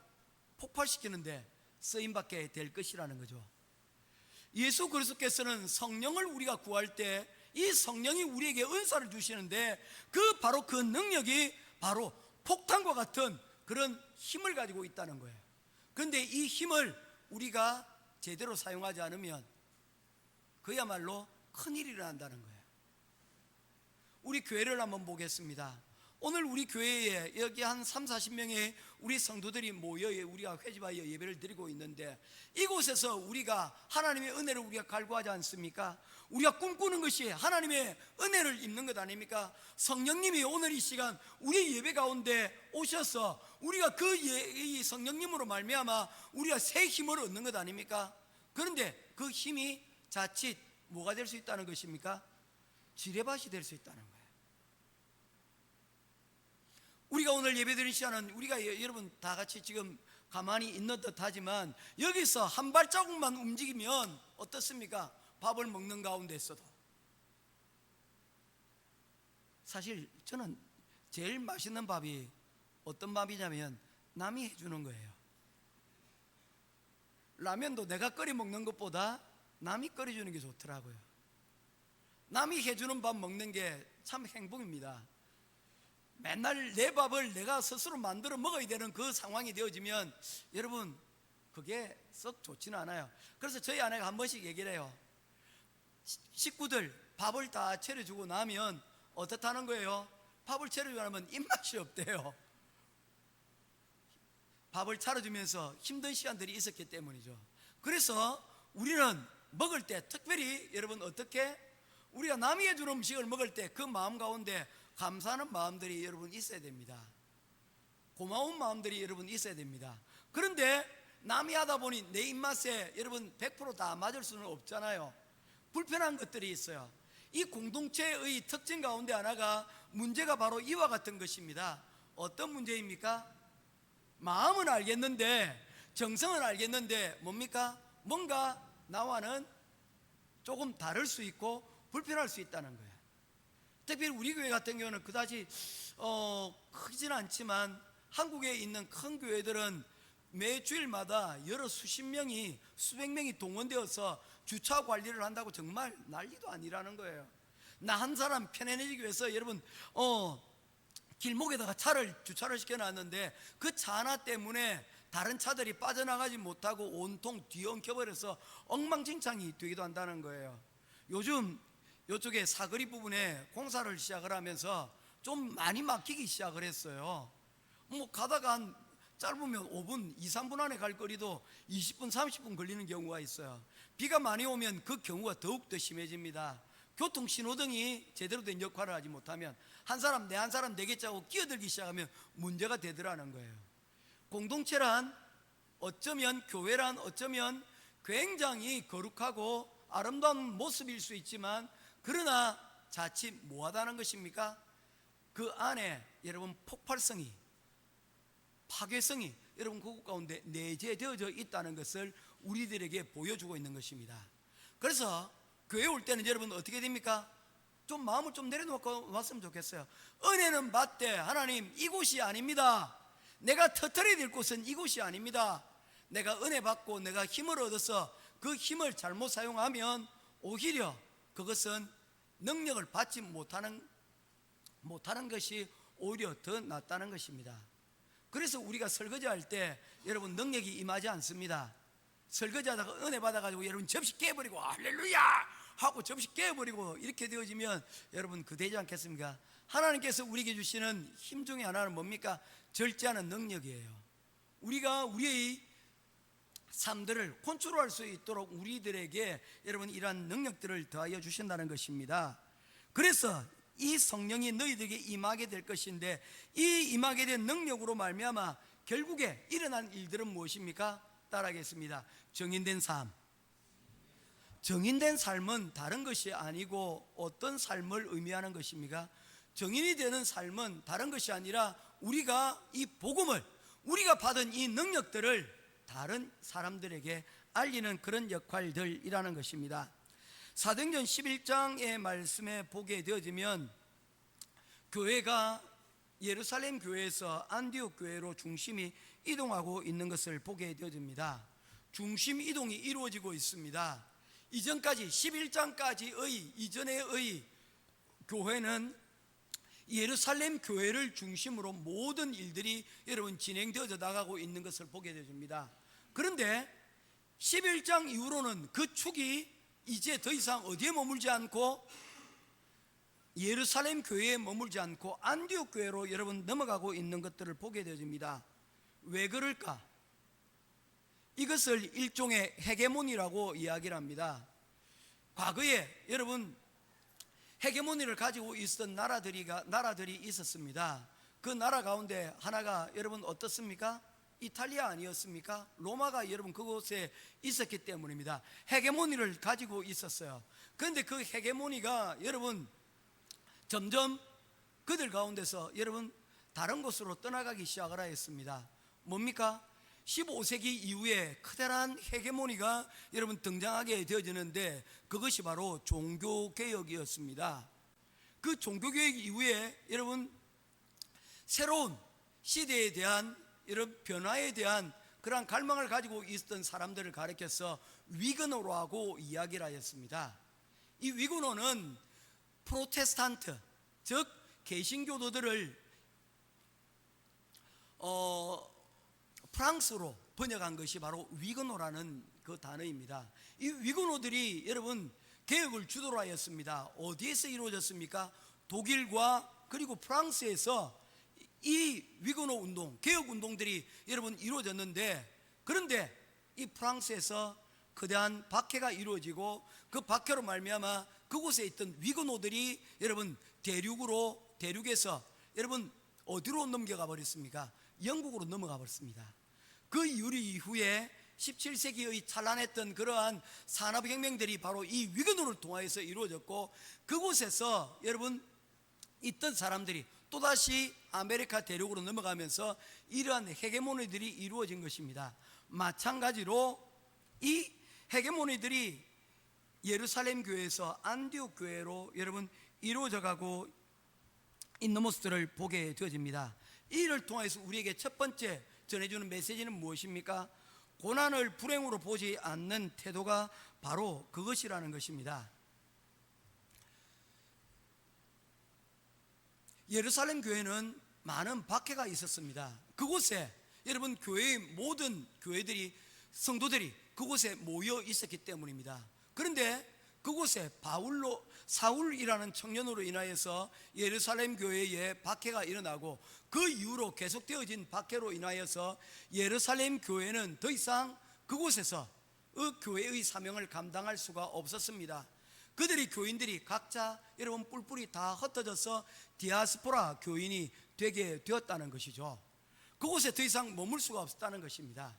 폭발시키는데 쓰임받게 될 것이라는 거죠. 예수 그리스도께서는 성령을 우리가 구할 때 이 성령이 우리에게 은사를 주시는데 바로 그 능력이 바로 폭탄과 같은 그런 힘을 가지고 있다는 거예요. 그런데 이 힘을 우리가 제대로 사용하지 않으면 그야말로 큰일이 일어난다는 거예요. 우리 교회를 한번 보겠습니다. 오늘 우리 교회에 여기 한 30-40명의 우리 성도들이 모여 우리가 회집하여 예배를 드리고 있는데 이곳에서 우리가 하나님의 은혜를 우리가 갈구하지 않습니까? 우리가 꿈꾸는 것이 하나님의 은혜를 입는 것 아닙니까? 성령님이 오늘 이 시간 우리 예배 가운데 오셔서 우리가 이 성령님으로 말미암아 우리가 새 힘을 얻는 것 아닙니까? 그런데 그 힘이 자칫 뭐가 될 수 있다는 것입니까? 지뢰밭이 될 수 있다는 거예요. 우리가 오늘 예배드린 시간은 우리가 여러분 다 같이 지금 가만히 있는 듯 하지만 여기서 한 발자국만 움직이면 어떻습니까? 밥을 먹는 가운데 있어도 사실 저는 제일 맛있는 밥이 어떤 밥이냐면 남이 해주는 거예요. 라면도 내가 끓여 먹는 것보다 남이 끓여주는 게 좋더라고요. 남이 해주는 밥 먹는 게 참 행복입니다. 맨날 내 밥을 내가 스스로 만들어 먹어야 되는 그 상황이 되어지면 여러분 그게 썩 좋지는 않아요. 그래서 저희 아내가 한 번씩 얘기를 해요. 식구들 밥을 다 차려주고 나면 어떻다는 거예요? 밥을 차려주고 나면 입맛이 없대요. 밥을 차려주면서 힘든 시간들이 있었기 때문이죠. 그래서 우리는 먹을 때 특별히 여러분 어떻게 우리가 남이 해주는 음식을 먹을 때 그 마음 가운데 감사하는 마음들이 여러분 있어야 됩니다. 고마운 마음들이 여러분 있어야 됩니다. 그런데 남이 하다 보니 내 입맛에 여러분 100% 다 맞을 수는 없잖아요. 불편한 것들이 있어요. 이 공동체의 특징 가운데 하나가 문제가 바로 이와 같은 것입니다. 어떤 문제입니까? 마음은 알겠는데 정성은 알겠는데 뭡니까? 뭔가 나와는 조금 다를 수 있고 불편할 수 있다는 거예요. 특별히 우리 교회 같은 경우는 그다지 크지는 않지만 한국에 있는 큰 교회들은 매 주일마다 여러 수십 명이 수백 명이 동원되어서 주차 관리를 한다고 정말 난리도 아니라는 거예요. 나 한 사람 편안해지기 위해서 여러분 길목에다가 주차를 시켜놨는데 그 차 하나 때문에 다른 차들이 빠져나가지 못하고 온통 뒤엉켜버려서 엉망진창이 되기도 한다는 거예요. 요즘 이쪽에 사거리 부분에 공사를 시작을 하면서 좀 많이 막히기 시작을 했어요. 가다가 한 짧으면 5분, 2, 3분 안에 갈 거리도 20분, 30분 걸리는 경우가 있어요. 비가 많이 오면 그 경우가 더욱더 심해집니다. 교통신호등이 제대로 된 역할을 하지 못하면 한 사람 내겠자고 끼어들기 시작하면 문제가 되더라는 거예요. 공동체란 어쩌면 교회란 어쩌면 굉장히 거룩하고 아름다운 모습일 수 있지만, 그러나 자칫 뭐하다는 것입니까? 그 안에 여러분 폭발성이, 파괴성이 여러분 그곳 가운데 내재되어져 있다는 것을 우리들에게 보여주고 있는 것입니다. 그래서 교회 올 때는 여러분 어떻게 됩니까? 좀 마음을 좀 내려놓고 왔으면 좋겠어요. 은혜는 받되 하나님 이곳이 아닙니다. 내가 터뜨려야 될 곳은 이곳이 아닙니다. 내가 은혜 받고 내가 힘을 얻어서 그 힘을 잘못 사용하면 오히려 그것은 능력을 받지 못하는 것이 오히려 더 낫다는 것입니다. 그래서 우리가 설거지할 때 여러분 능력이 임하지 않습니다. 설거지하다가 은혜 받아가지고 여러분 접시 깨버리고 할렐루야 하고 접시 깨버리고 이렇게 되어지면 여러분 그 되지 않겠습니까? 하나님께서 우리에게 주시는 힘 중에 하나는 뭡니까? 절제하는 능력이에요. 우리가 우리의 삶들을 컨트롤할 수 있도록 우리들에게 여러분 이러한 능력들을 더하여 주신다는 것입니다. 그래서 이 성령이 너희들에게 임하게 될 것인데, 이 임하게 된 능력으로 말미암아 결국에 일어난 일들은 무엇입니까? 따라하겠습니다. 정인된 삶. 정인된 삶은 다른 것이 아니고 어떤 삶을 의미하는 것입니까? 정인이 되는 삶은 다른 것이 아니라 우리가 이 복음을, 우리가 받은 이 능력들을 다른 사람들에게 알리는 그런 역할들이라는 것입니다. 사도행전 11장의 말씀에 보게 되어지면 교회가 예루살렘 교회에서 안디옥 교회로 중심이 이동하고 있는 것을 보게 되어집니다. 중심 이동이 이루어지고 있습니다. 이전까지 11장까지의 이전의 교회는 예루살렘 교회를 중심으로 모든 일들이 여러분 진행되어져 나가고 있는 것을 보게 되어집니다. 그런데 11장 이후로는 그 축이 이제 더 이상 어디에 머물지 않고 예루살렘 교회에 머물지 않고 안디옥 교회로 여러분 넘어가고 있는 것들을 보게 되어집니다. 왜 그럴까? 이것을 일종의 헤게모니라고 이야기를 합니다. 과거에 여러분 헤게모니를 가지고 있었던 나라들이 있었습니다. 그 나라 가운데 하나가 여러분 어떻습니까? 이탈리아 아니었습니까? 로마가 여러분 그곳에 있었기 때문입니다. 헤게모니를 가지고 있었어요. 그런데 그 헤게모니가 여러분 점점 그들 가운데서 여러분 다른 곳으로 떠나가기 시작을 하였습니다. 뭡니까? 15세기 이후에 커다란 헤게모니가 여러분 등장하게 되어지는데, 그것이 바로 종교개혁이었습니다. 그 종교개혁 이후에 여러분 새로운 시대에 대한 이런 변화에 대한 그러한 갈망을 가지고 있었던 사람들을 가리켜서 위그노라고 이야기를 하였습니다. 이 위그노는 프로테스탄트, 즉 개신교도들을 프랑스로 번역한 것이 바로 위그노라는 그 단어입니다. 이 위그노들이 여러분 개혁을 주도로 하였습니다. 어디에서 이루어졌습니까? 독일과 그리고 프랑스에서 이 위그노 운동, 개혁 운동들이 여러분 이루어졌는데, 그런데 이 프랑스에서 거대한 박해가 이루어지고 그 박해로 말미암아 그곳에 있던 위그노들이 여러분 대륙에서 여러분 어디로 넘겨가 버렸습니까? 영국으로 넘어가 버렸습니다. 그 이후에 17세기의 찬란했던 그러한 산업혁명들이 바로 이 위그노를 통하여서 이루어졌고, 그곳에서 여러분 있던 사람들이 또다시 아메리카 대륙으로 넘어가면서 이러한 헤게모니들이 이루어진 것입니다. 마찬가지로 이 헤게모니들이 예루살렘 교회에서 안디옥 교회로 여러분 이루어져 가고 있는 모습들을 보게 되어집니다. 이를 통해서 우리에게 첫 번째 전해주는 메시지는 무엇입니까? 고난을 불행으로 보지 않는 태도가 바로 그것이라는 것입니다. 예루살렘 교회는 많은 박해가 있었습니다. 그곳에 여러분 교회의 모든 교회들이, 성도들이 그곳에 모여 있었기 때문입니다. 그런데 그곳에 사울이라는 청년으로 인하여서 예루살렘 교회에 박해가 일어나고, 그 이후로 계속되어진 박해로 인하여서 예루살렘 교회는 더 이상 그곳에서 그 교회의 사명을 감당할 수가 없었습니다. 교인들이 각자 여러분 뿔뿔이 다 흩어져서 디아스포라 교인이 되게 되었다는 것이죠. 그곳에 더 이상 머물 수가 없었다는 것입니다.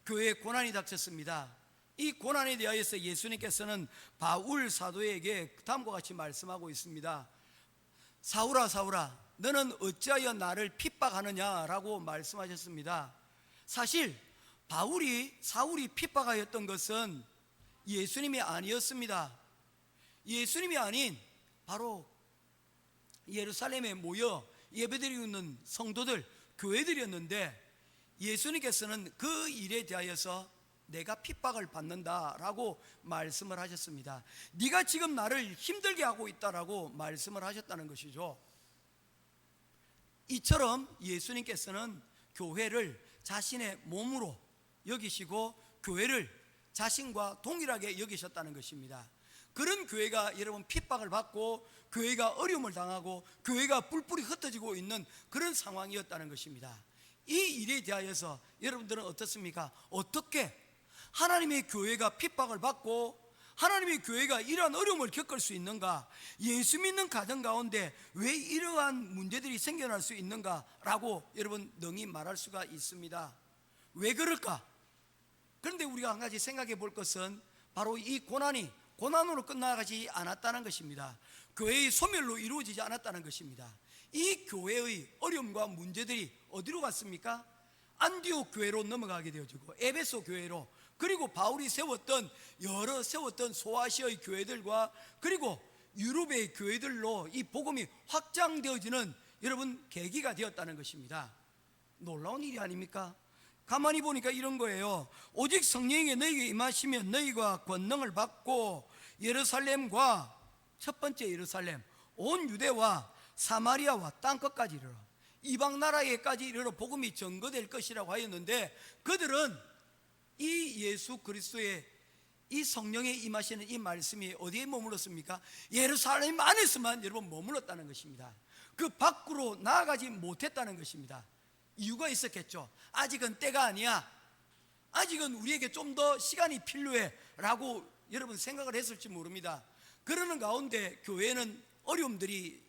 교회에 고난이 닥쳤습니다. 이 고난에 대하여서 예수님께서는 바울 사도에게 다음과 같이 말씀하고 있습니다. 사울아 사울아 너는 어찌하여 나를 핍박하느냐라고 말씀하셨습니다. 사실 사울이 핍박하였던 것은 예수님이 아니었습니다. 예수님이 아닌 바로 예루살렘에 모여 예배드리고 있는 성도들, 교회들이었는데 예수님께서는 그 일에 대하여서 내가 핍박을 받는다라고 말씀을 하셨습니다. 네가 지금 나를 힘들게 하고 있다라고 말씀을 하셨다는 것이죠. 이처럼 예수님께서는 교회를 자신의 몸으로 여기시고 교회를 자신과 동일하게 여기셨다는 것입니다. 그런 교회가 여러분 핍박을 받고 교회가 어려움을 당하고 교회가 뿔뿔이 흩어지고 있는 그런 상황이었다는 것입니다. 이 일에 대하여서 여러분들은 어떻습니까? 어떻게 하나님의 교회가 핍박을 받고 하나님의 교회가 이러한 어려움을 겪을 수 있는가? 예수 믿는 가정 가운데 왜 이러한 문제들이 생겨날 수 있는가라고 여러분 능히 말할 수가 있습니다. 왜 그럴까? 그런데 우리가 한 가지 생각해 볼 것은 바로 이 고난이 고난으로 끝나가지 않았다는 것입니다. 교회의 소멸로 이루어지지 않았다는 것입니다. 이 교회의 어려움과 문제들이 어디로 갔습니까? 안디옥 교회로 넘어가게 되어지고 에베소 교회로, 그리고 바울이 세웠던 소아시아의 교회들과 그리고 유럽의 교회들로 이 복음이 확장되어지는 여러분 계기가 되었다는 것입니다. 놀라운 일이 아닙니까? 가만히 보니까 이런 거예요. 오직 성령이 너희에게 임하시면 너희가 권능을 받고 예루살렘과, 첫 번째 예루살렘, 온 유대와 사마리아와 땅끝까지 이르러 이방 나라에까지 이르러 복음이 전거될 것이라고 하였는데, 그들은 이 예수 그리스도의 이 성령에 임하시는 이 말씀이 어디에 머물렀습니까? 예루살렘 안에서만 여러분 머물렀다는 것입니다. 그 밖으로 나아가지 못했다는 것입니다. 이유가 있었겠죠. 아직은 때가 아니야, 아직은 우리에게 좀 더 시간이 필요해 라고 여러분 생각을 했을지 모릅니다. 그러는 가운데 교회는 어려움들이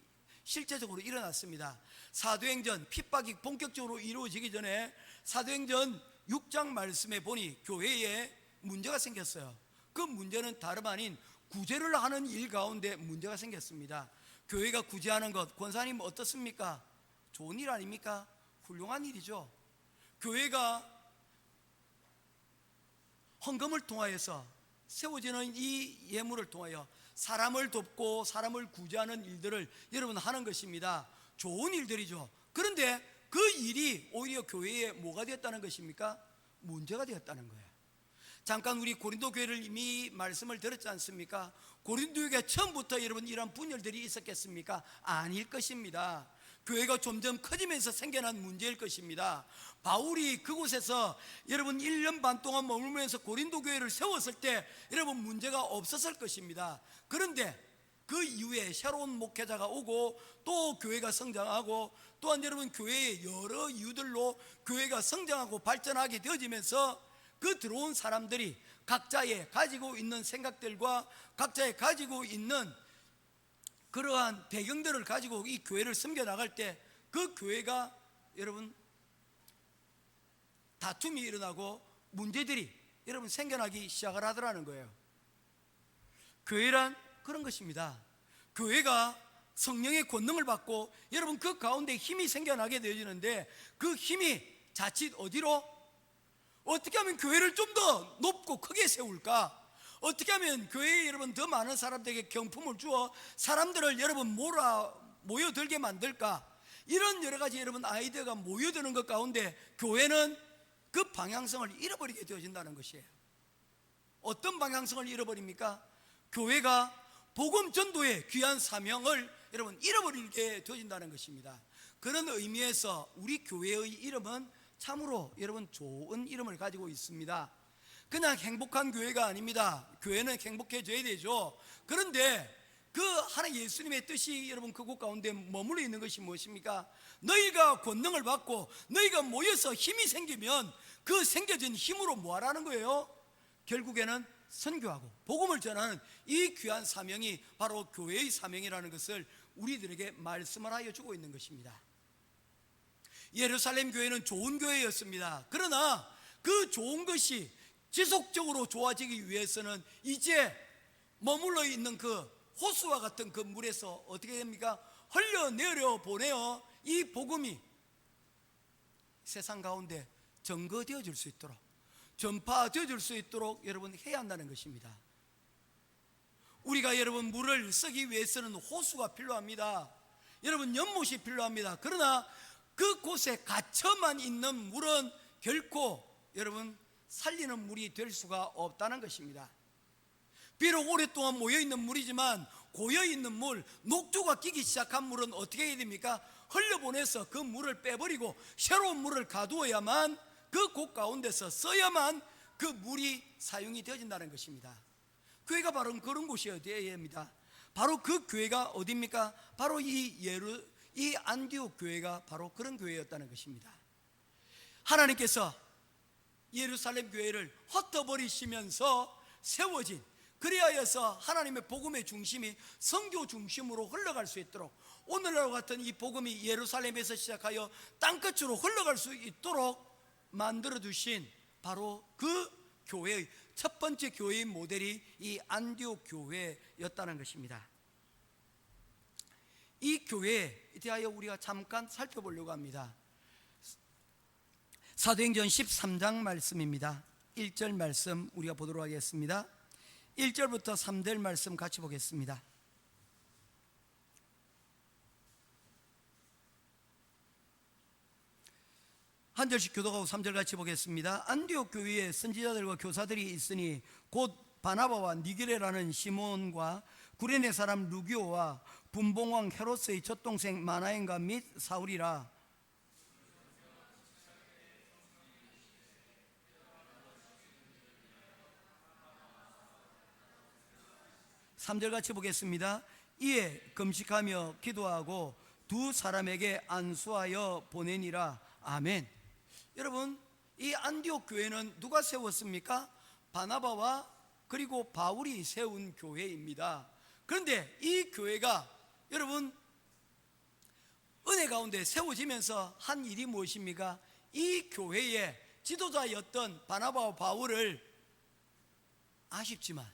실제적으로 일어났습니다. 사도행전 핍박이 본격적으로 이루어지기 전에 사도행전 6장 말씀에 보니 교회에 문제가 생겼어요. 그 문제는 다름 아닌 구제를 하는 일 가운데 문제가 생겼습니다. 교회가 구제하는 것, 권사님 어떻습니까? 좋은 일 아닙니까? 훌륭한 일이죠. 교회가 헌금을 통하여서 세워지는 이 예물을 통하여 사람을 돕고 사람을 구제하는 일들을 여러분 하는 것입니다. 좋은 일들이죠. 그런데 그 일이 오히려 교회에 뭐가 되었다는 것입니까? 문제가 되었다는 거예요. 잠깐 우리 고린도 교회를 이미 말씀을 드렸지 않습니까? 고린도 교회가 처음부터 여러분 이런 분열들이 있었겠습니까? 아닐 것입니다. 교회가 점점 커지면서 생겨난 문제일 것입니다. 바울이 그곳에서 여러분 1년 반 동안 머물면서 고린도 교회를 세웠을 때 여러분 문제가 없었을 것입니다. 그런데 그 이후에 새로운 목회자가 오고 또 교회가 성장하고 또한 여러분 교회의 여러 이유들로 교회가 성장하고 발전하게 되어지면서 그 들어온 사람들이 각자의 가지고 있는 생각들과 각자의 가지고 있는 그러한 배경들을 가지고 이 교회를 섬겨나갈 때 그 교회가 여러분 다툼이 일어나고 문제들이 여러분 생겨나기 시작을 하더라는 거예요. 교회란 그런 것입니다. 교회가 성령의 권능을 받고 여러분 그 가운데 힘이 생겨나게 되어지는데 그 힘이 자칫 어디로, 어떻게 하면 교회를 좀 더 높고 크게 세울까? 어떻게 하면 교회에 여러분 더 많은 사람들에게 경품을 주어 사람들을 여러분 모여들게 만들까? 이런 여러 가지 여러분 아이디어가 모여드는 것 가운데 교회는 그 방향성을 잃어버리게 되어진다는 것이에요. 어떤 방향성을 잃어버립니까? 교회가 복음 전도의 귀한 사명을 여러분 잃어버리게 되어진다는 것입니다. 그런 의미에서 우리 교회의 이름은 참으로 여러분 좋은 이름을 가지고 있습니다. 그냥 행복한 교회가 아닙니다. 교회는 행복해져야 되죠. 그런데 그 하나님 예수님의 뜻이 여러분 그곳 가운데 머물러 있는 것이 무엇입니까? 너희가 권능을 받고 너희가 모여서 힘이 생기면 그 생겨진 힘으로 뭐 하라는 거예요? 결국에는 선교하고 복음을 전하는 이 귀한 사명이 바로 교회의 사명이라는 것을 우리들에게 말씀을 하여 주고 있는 것입니다. 예루살렘 교회는 좋은 교회였습니다. 그러나 그 좋은 것이 지속적으로 좋아지기 위해서는 이제 머물러 있는 그 호수와 같은 그 물에서 어떻게 됩니까? 흘려내려 보내어 이 복음이 세상 가운데 증거되어질 수 있도록, 전파되어질 수 있도록 여러분 해야 한다는 것입니다. 우리가 여러분 물을 쓰기 위해서는 호수가 필요합니다. 여러분 연못이 필요합니다. 그러나 그곳에 갇혀만 있는 물은 결코 여러분 살리는 물이 될 수가 없다는 것입니다. 비록 오랫동안 모여있는 물이지만 고여있는 물, 녹조가 끼기 시작한 물은 어떻게 해야 됩니까? 흘려보내서 그 물을 빼버리고 새로운 물을 가두어야만 그 곳 가운데서 써야만 그 물이 사용이 되어진다는 것입니다. 교회가 바로 그런 곳이어야 됩니다. 바로 그 교회가 어디입니까? 바로 이 안디옥 교회가 바로 그런 교회였다는 것입니다. 하나님께서 예루살렘 교회를 흩어버리시면서 세워진, 그리하여서 하나님의 복음의 중심이 선교 중심으로 흘러갈 수 있도록, 오늘날과 같은 이 복음이 예루살렘에서 시작하여 땅끝으로 흘러갈 수 있도록 만들어 두신 바로 그 교회의 첫 번째 교회의 모델이 이 안디옥 교회였다는 것입니다. 이 교회에 대하여 우리가 잠깐 살펴보려고 합니다. 사도행전 13장 말씀입니다. 1절 말씀 우리가 보도록 하겠습니다. 1절부터 3절 말씀 같이 보겠습니다. 한 절씩 교독하고 3절 같이 보겠습니다. 안디옥 교회에 선지자들과 교사들이 있으니 곧 바나바와 니게레라는 시몬과 구레네 사람 루기오와 분봉왕 헤롯의 젖동생 마나엔과 및 사울이라. 삼절 같이 보겠습니다. 이에 금식하며 기도하고 두 사람에게 안수하여 보내니라. 아멘. 여러분, 이 안디옥 교회는 누가 세웠습니까? 바나바와 그리고 바울이 세운 교회입니다. 그런데 이 교회가 여러분 은혜 가운데 세워지면서 한 일이 무엇입니까? 이 교회의 지도자였던 바나바와 바울을 아쉽지만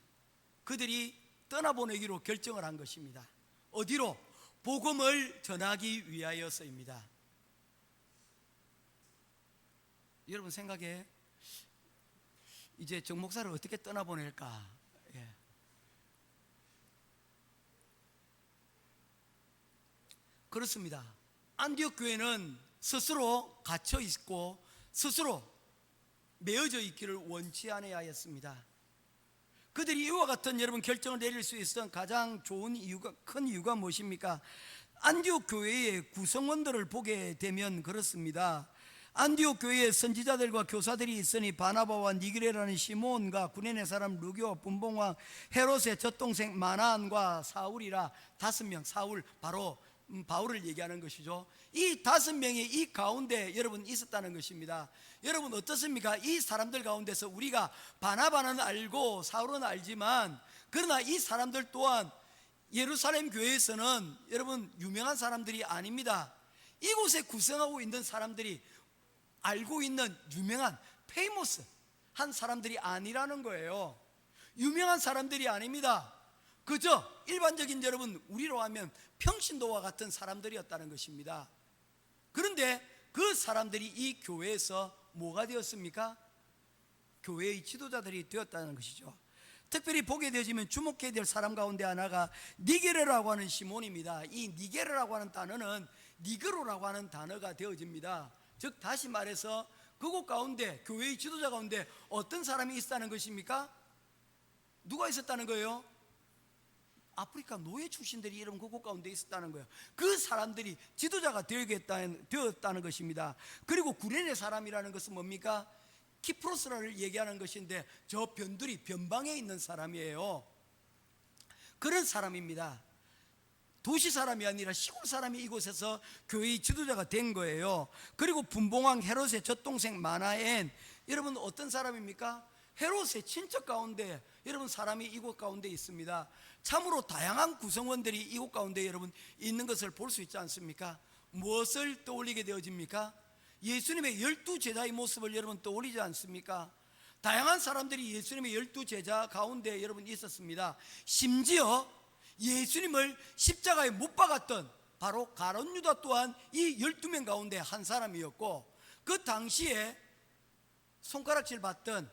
그들이 떠나보내기로 결정을 한 것입니다. 어디로? 복음을 전하기 위하여서입니다. 여러분 생각에 이제 정 목사를 어떻게 떠나보낼까? 그렇습니다. 안디옥 교회는 스스로 갇혀 있고 스스로 매어져 있기를 원치 않아야 하였습니다. 그들이 이와 같은 여러분 결정을 내릴 수 있었던 가장 좋은 이유가, 큰 이유가 무엇입니까? 안디옥 교회의 구성원들을 보게 되면 그렇습니다. 안디옥 교회에 선지자들과 교사들이 있으니 바나바와 니게레라는 시몬과 구레네 사람 루기오와 분봉왕 헤롯의 젖동생 마나안과 사울이라. 5명, 사울, 바로 바울을 얘기하는 것이죠. 이 5명이 이 가운데 여러분 있었다는 것입니다. 여러분 어떻습니까? 이 사람들 가운데서 우리가 바나바는 알고 사울은 알지만, 그러나 이 사람들 또한 예루살렘 교회에서는 여러분 유명한 사람들이 아닙니다. 이곳에 구성하고 있는 사람들이 알고 있는 유명한 페이머스 한 사람들이 아니라는 거예요. 유명한 사람들이 아닙니다. 그저 일반적인 여러분 우리로 하면 평신도와 같은 사람들이었다는 것입니다. 그런데 그 사람들이 이 교회에서 뭐가 되었습니까? 교회의 지도자들이 되었다는 것이죠. 특별히 보게 되어지면 주목해야 될 사람 가운데 하나가 니게르라고 하는 시몬입니다. 이 니게르라고 하는 단어는 니그로라고 하는 단어가 되어집니다. 즉 다시 말해서 그곳 가운데 교회의 지도자 가운데 어떤 사람이 있었다는 것입니까? 누가 있었다는 거예요? 아프리카 노예 출신들이 이런 그곳 가운데 있었다는 거예요. 그 사람들이 지도자가 되었다는 것입니다. 그리고 구레네 사람이라는 것은 뭡니까? 키프로스를 얘기하는 것인데 저 변두리 변방에 있는 사람이에요. 그런 사람입니다. 도시 사람이 아니라 시골 사람이 이곳에서 교회의 지도자가 된 거예요. 그리고 분봉왕 헤롯의 젖동생 마나엔, 여러분 어떤 사람입니까? 헤롯의 친척 가운데 여러분 사람이 이곳 가운데 있습니다. 참으로 다양한 구성원들이 이곳 가운데 여러분 있는 것을 볼 수 있지 않습니까? 무엇을 떠올리게 되어집니까? 예수님의 12 제자의 모습을 여러분 떠올리지 않습니까? 다양한 사람들이 예수님의 12제자 가운데 여러분 있었습니다. 심지어 예수님을 십자가에 못 박았던 바로 가룟 유다 또한 이 12명 가운데 한 사람이었고, 그 당시에 손가락질 받던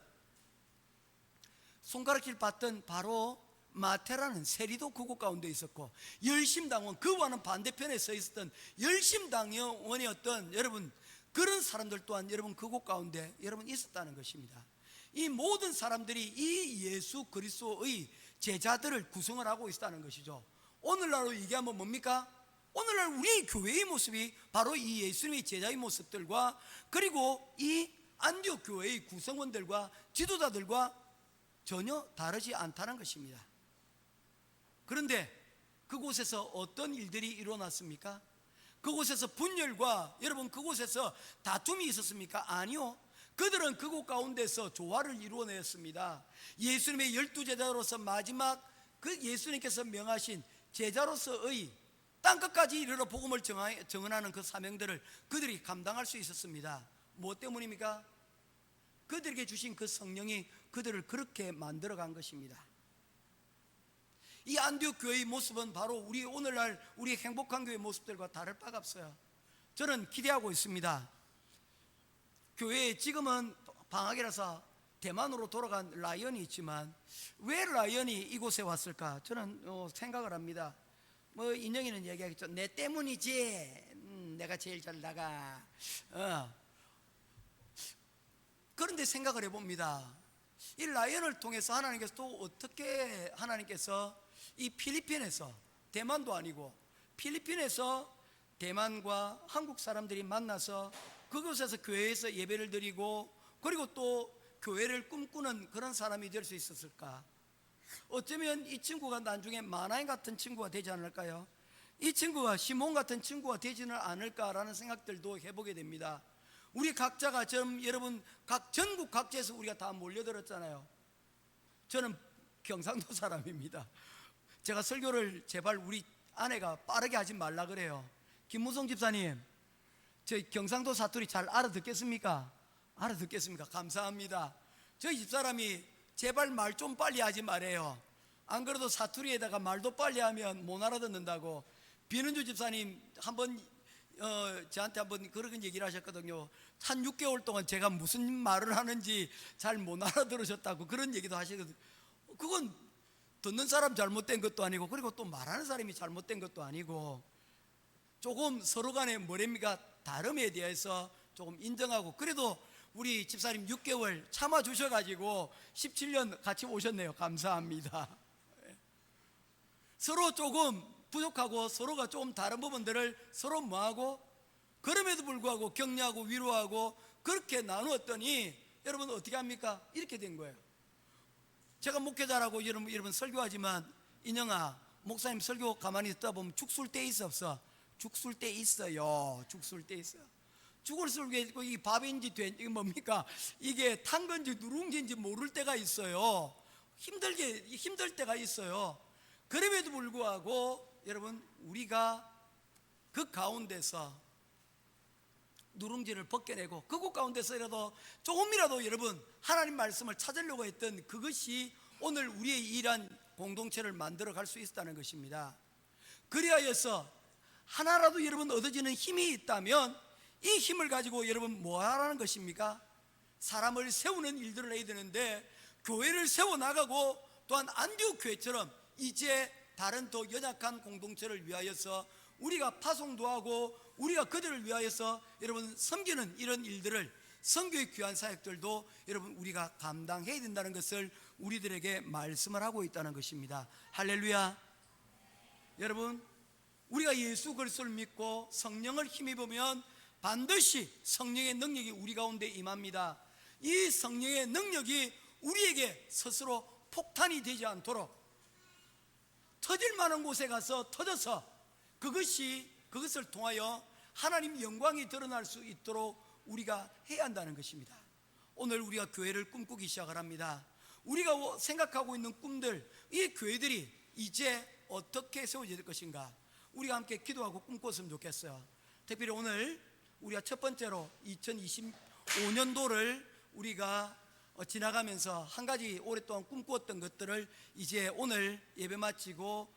바로 마태라는 세리도 그곳 가운데 있었고, 열심당원, 그와는 반대편에 서 있었던 열심당원이었던 여러분 그런 사람들 또한 여러분 그곳 가운데 여러분 있었다는 것입니다. 이 모든 사람들이 이 예수 그리스도의 제자들을 구성을 하고 있다는 것이죠. 오늘날로 얘기하면 뭡니까? 오늘날 우리 교회의 모습이 바로 이 예수님의 제자의 모습들과, 그리고 이 안디옥 교회의 구성원들과 지도자들과 전혀 다르지 않다는 것입니다. 그런데 그곳에서 어떤 일들이 일어났습니까? 그곳에서 분열과 여러분 그곳에서 다툼이 있었습니까? 아니요. 그들은 그곳 가운데서 조화를 이루어냈습니다. 예수님의 12제자로서 마지막 그 예수님께서 명하신 제자로서의 땅끝까지 이르러 복음을 증언하는 그 사명들을 그들이 감당할 수 있었습니다. 무엇 때문입니까? 그들에게 주신 그 성령이 그들을 그렇게 만들어간 것입니다. 이 안디옥 교회의 모습은 바로 우리 오늘날 우리 행복한 교회 모습들과 다를 바가 없어요. 저는 기대하고 있습니다. 교회에 지금은 방학이라서 대만으로 돌아간 라이언이 있지만 왜 라이언이 이곳에 왔을까? 저는 생각을 합니다. 인영이는 얘기하겠죠. 내 때문이지. 내가 제일 잘 나가. 그런데 생각을 해봅니다. 이 라이언을 통해서 하나님께서 또 어떻게 하나님께서 이 필리핀에서, 대만도 아니고 필리핀에서 대만과 한국 사람들이 만나서 그곳에서 교회에서 예배를 드리고, 그리고 또 교회를 꿈꾸는 그런 사람이 될 수 있었을까? 어쩌면 이 친구가 나중에 마나인 같은 친구가 되지 않을까요? 이 친구가 시몬 같은 친구가 되지는 않을까라는 생각들도 해보게 됩니다. 우리 각자가 지금 여러분 전국 각지에서 우리가 다 몰려들었잖아요. 저는 경상도 사람입니다. 제가 설교를 제발 우리 아내가 빠르게 하지 말라 그래요. 김무성 집사님, 저희 경상도 사투리 잘 알아듣겠습니까? 알아듣겠습니까? 감사합니다. 저희 집사람이 제발 말 좀 빨리 하지 말아요. 안 그래도 사투리에다가 말도 빨리 하면 못 알아듣는다고. 비는주 집사님 한번 저한테 한번 그런 얘기를 하셨거든요. 한 6개월 동안 제가 무슨 말을 하는지 잘 못 알아들으셨다고 그런 얘기도 하시거든요. 그건 듣는 사람 잘못된 것도 아니고, 그리고 또 말하는 사람이 잘못된 것도 아니고, 조금 서로 간의 뭐랍니까? 다름에 대해서 조금 인정하고, 그래도 우리 집사님 6개월 참아주셔가지고 17년 같이 오셨네요. 감사합니다. 서로 조금 부족하고 서로가 조금 다른 부분들을 서로 뭐하고, 그럼에도 불구하고 격려하고 위로하고 그렇게 나누었더니 여러분 어떻게 합니까? 이렇게 된 거예요. 제가 목회자라고 여러분 설교하지만, 인영아, 목사님 설교 가만히 듣다 보면 죽술 때 있어 없어? 죽술 때 있어요. 죽술 때 있어요. 죽을 술게 있고, 이 밥인지 이게 뭡니까? 이게 탄 건지 누룽지인지 모를 때가 있어요. 힘들 때가 있어요. 그럼에도 불구하고 여러분 우리가 그 가운데서 누룽지를 벗겨내고 그곳 가운데서라도 조금이라도 여러분 하나님 말씀을 찾으려고 했던 그것이 오늘 우리의 일한 공동체를 만들어 갈 수 있다는 것입니다. 그리하여서 하나라도 여러분 얻어지는 힘이 있다면 이 힘을 가지고 여러분 뭐 하라는 것입니까? 사람을 세우는 일들을 해야 되는데, 교회를 세워나가고 또한 안디옥 교회처럼 이제 다른 더 연약한 공동체를 위하여서 우리가 파송도 하고 우리가 그들을 위하여서 여러분 섬기는 이런 일들을, 선교의 귀한 사역들도 여러분 우리가 감당해야 된다는 것을 우리들에게 말씀을 하고 있다는 것입니다. 할렐루야. 여러분, 우리가 예수 그리스도를 믿고 성령을 힘입으면 반드시 성령의 능력이 우리 가운데 임합니다. 이 성령의 능력이 우리에게 스스로 폭탄이 되지 않도록 터질 만한 곳에 가서 터져서 그것을 통하여 하나님 영광이 드러날 수 있도록 우리가 해야 한다는 것입니다. 오늘 우리가 교회를 꿈꾸기 시작을 합니다. 우리가 생각하고 있는 꿈들, 이 교회들이 이제 어떻게 세워질 것인가, 우리가 함께 기도하고 꿈꿨으면 좋겠어요. 특별히 오늘 우리가 첫 번째로 2025년도를 우리가 지나가면서 한 가지 오랫동안 꿈꾸었던 것들을 이제 오늘 예배 마치고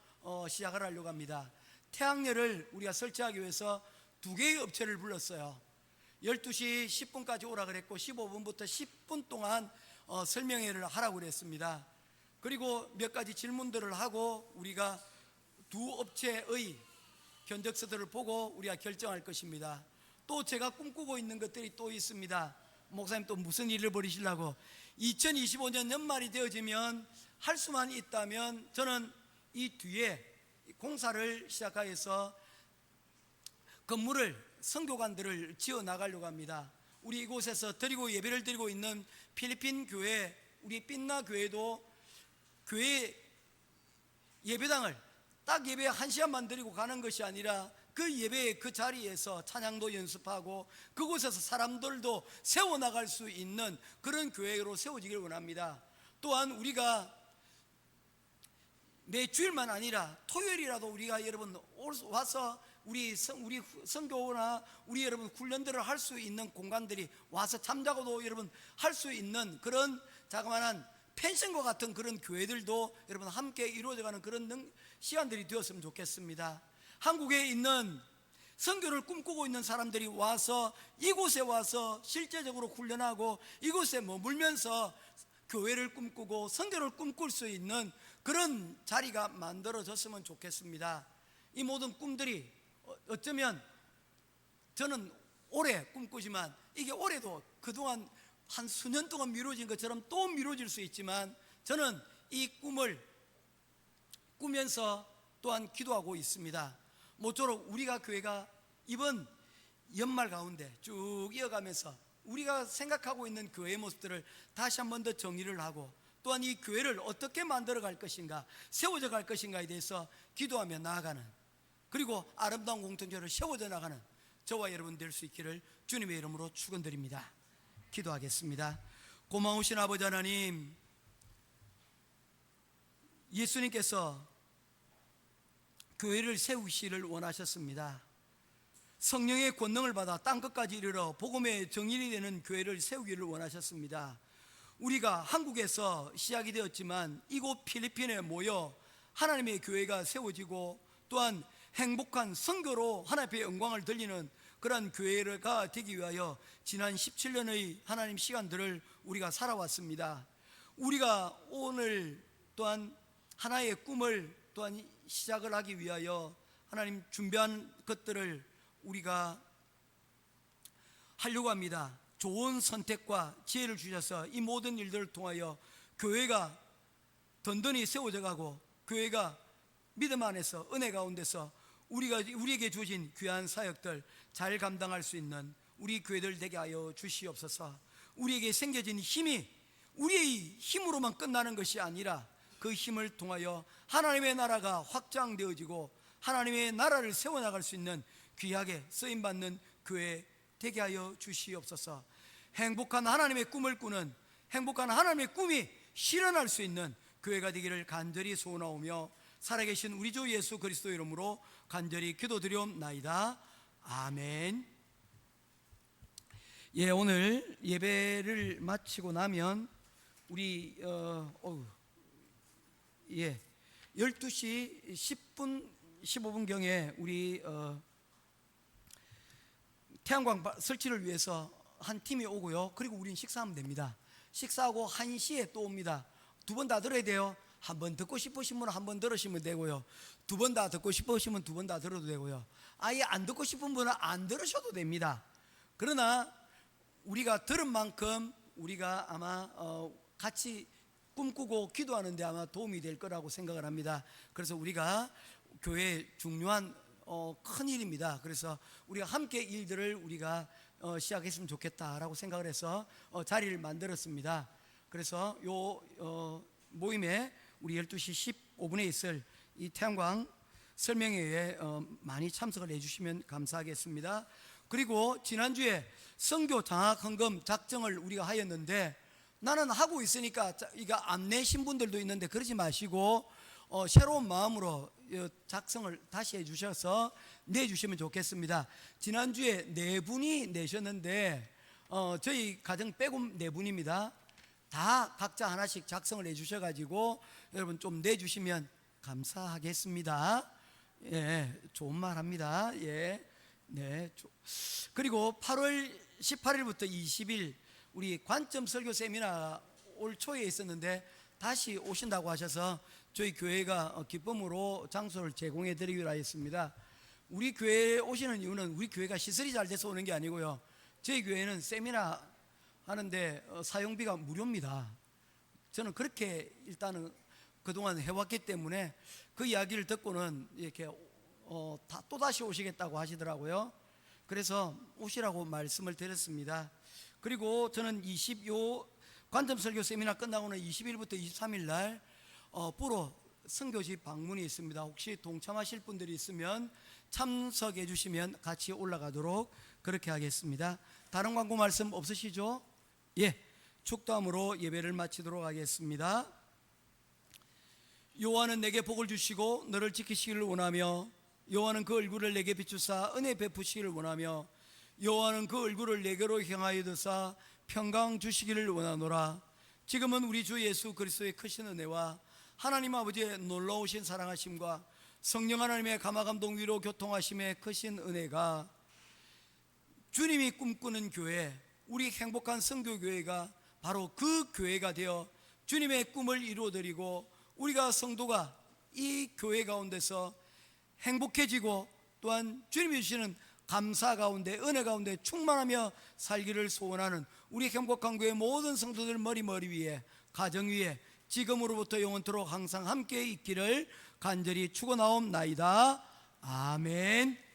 시작을 하려고 합니다. 태양열을 우리가 설치하기 위해서 2개의 업체를 불렀어요. 12시 10분까지 오라 그랬고 15분부터 10분 동안 설명회를 하라고 그랬습니다. 그리고 몇 가지 질문들을 하고 우리가 두 업체의 견적서들을 보고 우리가 결정할 것입니다. 또 제가 꿈꾸고 있는 것들이 또 있습니다. 목사님 또 무슨 일을 벌이시려고? 2025년 연말이 되어지면 할 수만 있다면 저는 이 뒤에 공사를 시작하여서 건물을 선교관들을 지어 나가려고 합니다. 우리 이곳에서 예배를 드리고 있는 필리핀 교회, 우리 삔나 교회도 교회 예배당을 딱 예배 1시간만 드리고 가는 것이 아니라 그 예배의 그 자리에서 찬양도 연습하고 그곳에서 사람들도 세워나갈 수 있는 그런 교회로 세워지길 원합니다. 또한 우리가 매 주일만 아니라 토요일이라도 우리가 여러분 와서 우리 선교나 우리 여러분 훈련들을 할 수 있는 공간들이 와서 잠자고도 여러분 할 수 있는 그런 자그마한 펜션과 같은 그런 교회들도 여러분 함께 이루어져가는 그런 시간들이 되었으면 좋겠습니다. 한국에 있는 선교를 꿈꾸고 있는 사람들이 와서 이곳에 와서 실제적으로 훈련하고 이곳에 머물면서 교회를 꿈꾸고 선교를 꿈꿀 수 있는 그런 자리가 만들어졌으면 좋겠습니다. 이 모든 꿈들이 어쩌면 저는 오래 꿈꾸지만 이게 올해도 그동안 한 수년 동안 미뤄진 것처럼 또 미뤄질 수 있지만 저는 이 꿈을 꾸면서 또한 기도하고 있습니다. 모쪼록 우리가 교회가 이번 연말 가운데 쭉 이어가면서 우리가 생각하고 있는 교회의 모습들을 다시 한 번 더 정리를 하고 또한 이 교회를 어떻게 만들어 갈 것인가, 세워져 갈 것인가에 대해서 기도하며 나아가는, 그리고 아름다운 공동체를 세워져 나가는 저와 여러분 될 수 있기를 주님의 이름으로 축원드립니다. 기도하겠습니다. 고마우신 아버지 하나님, 예수님께서 교회를 세우시기를 원하셨습니다. 성령의 권능을 받아 땅끝까지 이르러 복음의 정인이 되는 교회를 세우기를 원하셨습니다. 우리가 한국에서 시작이 되었지만 이곳 필리핀에 모여 하나님의 교회가 세워지고 또한 행복한 선교로 하나님의 영광을 들리는 그러한 교회가 되기 위하여 지난 17년의 하나님 시간들을 우리가 살아왔습니다. 우리가 오늘 또한 하나의 꿈을 또한 시작을 하기 위하여 하나님 준비한 것들을 우리가 하려고 합니다. 좋은 선택과 지혜를 주셔서 이 모든 일들을 통하여 교회가 든든히 세워져 가고 교회가 믿음 안에서 은혜 가운데서 우리에게 주신 귀한 사역들 잘 감당할 수 있는 우리 교회들 되게 하여 주시옵소서. 우리에게 생겨진 힘이 우리의 힘으로만 끝나는 것이 아니라 그 힘을 통하여 하나님의 나라가 확장되어지고 하나님의 나라를 세워나갈 수 있는 귀하게 쓰임받는 교회 되게 하여 주시옵소서. 행복한 하나님의 꿈을 꾸는, 행복한 하나님의 꿈이 실현할 수 있는 교회가 되기를 간절히 소원하오며 살아계신 우리 주 예수 그리스도 이름으로 간절히 기도드리옵나이다. 아멘. 예, 오늘 예배를 마치고 나면 우리 12시 10분 15분경에 우리 태양광 설치를 위해서 한 팀이 오고요. 그리고 우린 식사하면 됩니다. 식사하고 1시에 또 옵니다. 2번 다 들어야 돼요. 한 번 듣고 싶으신 분은 한 번 들으시면 되고요. 2번 다 듣고 싶으시면 2번 다 들어도 되고요. 아예 안 듣고 싶은 분은 안 들으셔도 됩니다. 그러나 우리가 들은 만큼 우리가 아마 같이 꿈꾸고 기도하는 데 아마 도움이 될 거라고 생각을 합니다. 그래서 우리가 교회의 중요한 큰 일입니다. 그래서 우리가 함께 일들을 우리가 시작했으면 좋겠다라고 생각을 해서 자리를 만들었습니다. 그래서 요 모임에 우리 12시 15분에 있을 이 태양광 설명회에 많이 참석을 해주시면 감사하겠습니다. 그리고 지난주에 선교 장학 헌금 작정을 우리가 하였는데 나는 하고 있으니까 이거 안 내신 분들도 있는데 그러지 마시고 새로운 마음으로 작성을 다시 해주셔서 내주시면 좋겠습니다. 지난주에 4분이 내셨는데 저희 가정 빼고 4분입니다. 다 각자 하나씩 작성을 해주셔가지고 여러분 좀 내주시면 감사하겠습니다. 예, 좋은 말 합니다. 예, 네. 그리고 8월 18일부터 20일 우리 관점 설교 세미나 올 초에 있었는데 다시 오신다고 하셔서 저희 교회가 기쁨으로 장소를 제공해 드리기로 하였습니다. 우리 교회에 오시는 이유는 우리 교회가 시설이 잘 돼서 오는 게 아니고요. 저희 교회는 세미나 하는데 사용비가 무료입니다. 저는 그렇게 일단은 그동안 해왔기 때문에 그 이야기를 듣고는 이렇게 또다시 오시겠다고 하시더라고요. 그래서 오시라고 말씀을 드렸습니다. 그리고 저는 관점 설교 세미나 끝나고는 20일부터 23일 날 부로 선교지 방문이 있습니다. 혹시 동참하실 분들이 있으면 참석해 주시면 같이 올라가도록 그렇게 하겠습니다. 다른 광고 말씀 없으시죠? 예, 축도함으로 예배를 마치도록 하겠습니다. 여호와는 내게 복을 주시고 너를 지키시기를 원하며 여호와는 그 얼굴을 내게 비추사 은혜 베푸시기를 원하며 여호와는 그 얼굴을 내게로 향하여 드사 평강 주시기를 원하노라. 지금은 우리 주 예수 그리스도의 크신 은혜와 하나님 아버지의 놀라우신 사랑하심과 성령 하나님의 감화감동 위로 교통하심의 크신 은혜가 주님이 꿈꾸는 교회, 우리 행복한 선교교회가 바로 그 교회가 되어 주님의 꿈을 이루어드리고 우리가 성도가 이 교회 가운데서 행복해지고 또한 주님이 주시는 감사 가운데 은혜 가운데 충만하며 살기를 소원하는 우리 행복한 교회 모든 성도들 머리 위에 가정 위에 지금으로부터 영원토록 항상 함께 있기를 간절히 축원하옵나이다. 아멘.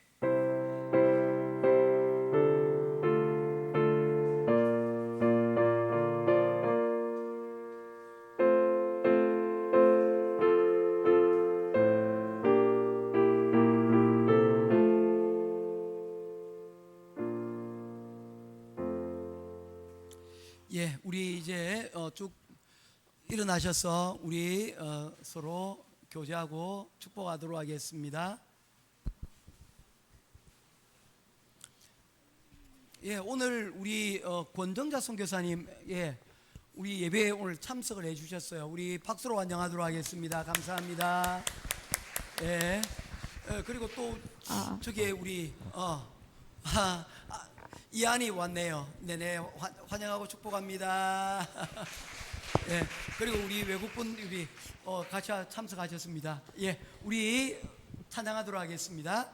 예, 우리 이제 쭉 일어나셔서 우리 서로 교제하고 축복하도록 하겠습니다. 예, 오늘 우리 권정자 선교사님 우리 예배에 오늘 참석을 해주셨어요. 우리 박수로 환영하도록 하겠습니다. 감사합니다. 예, 그리고 또 저기 우리 이한이 왔네요. 네네, 환영하고 축복합니다. 예, 그리고 우리 외국분 우리 같이 참석하셨습니다. 예, 우리 찬양하도록 하겠습니다.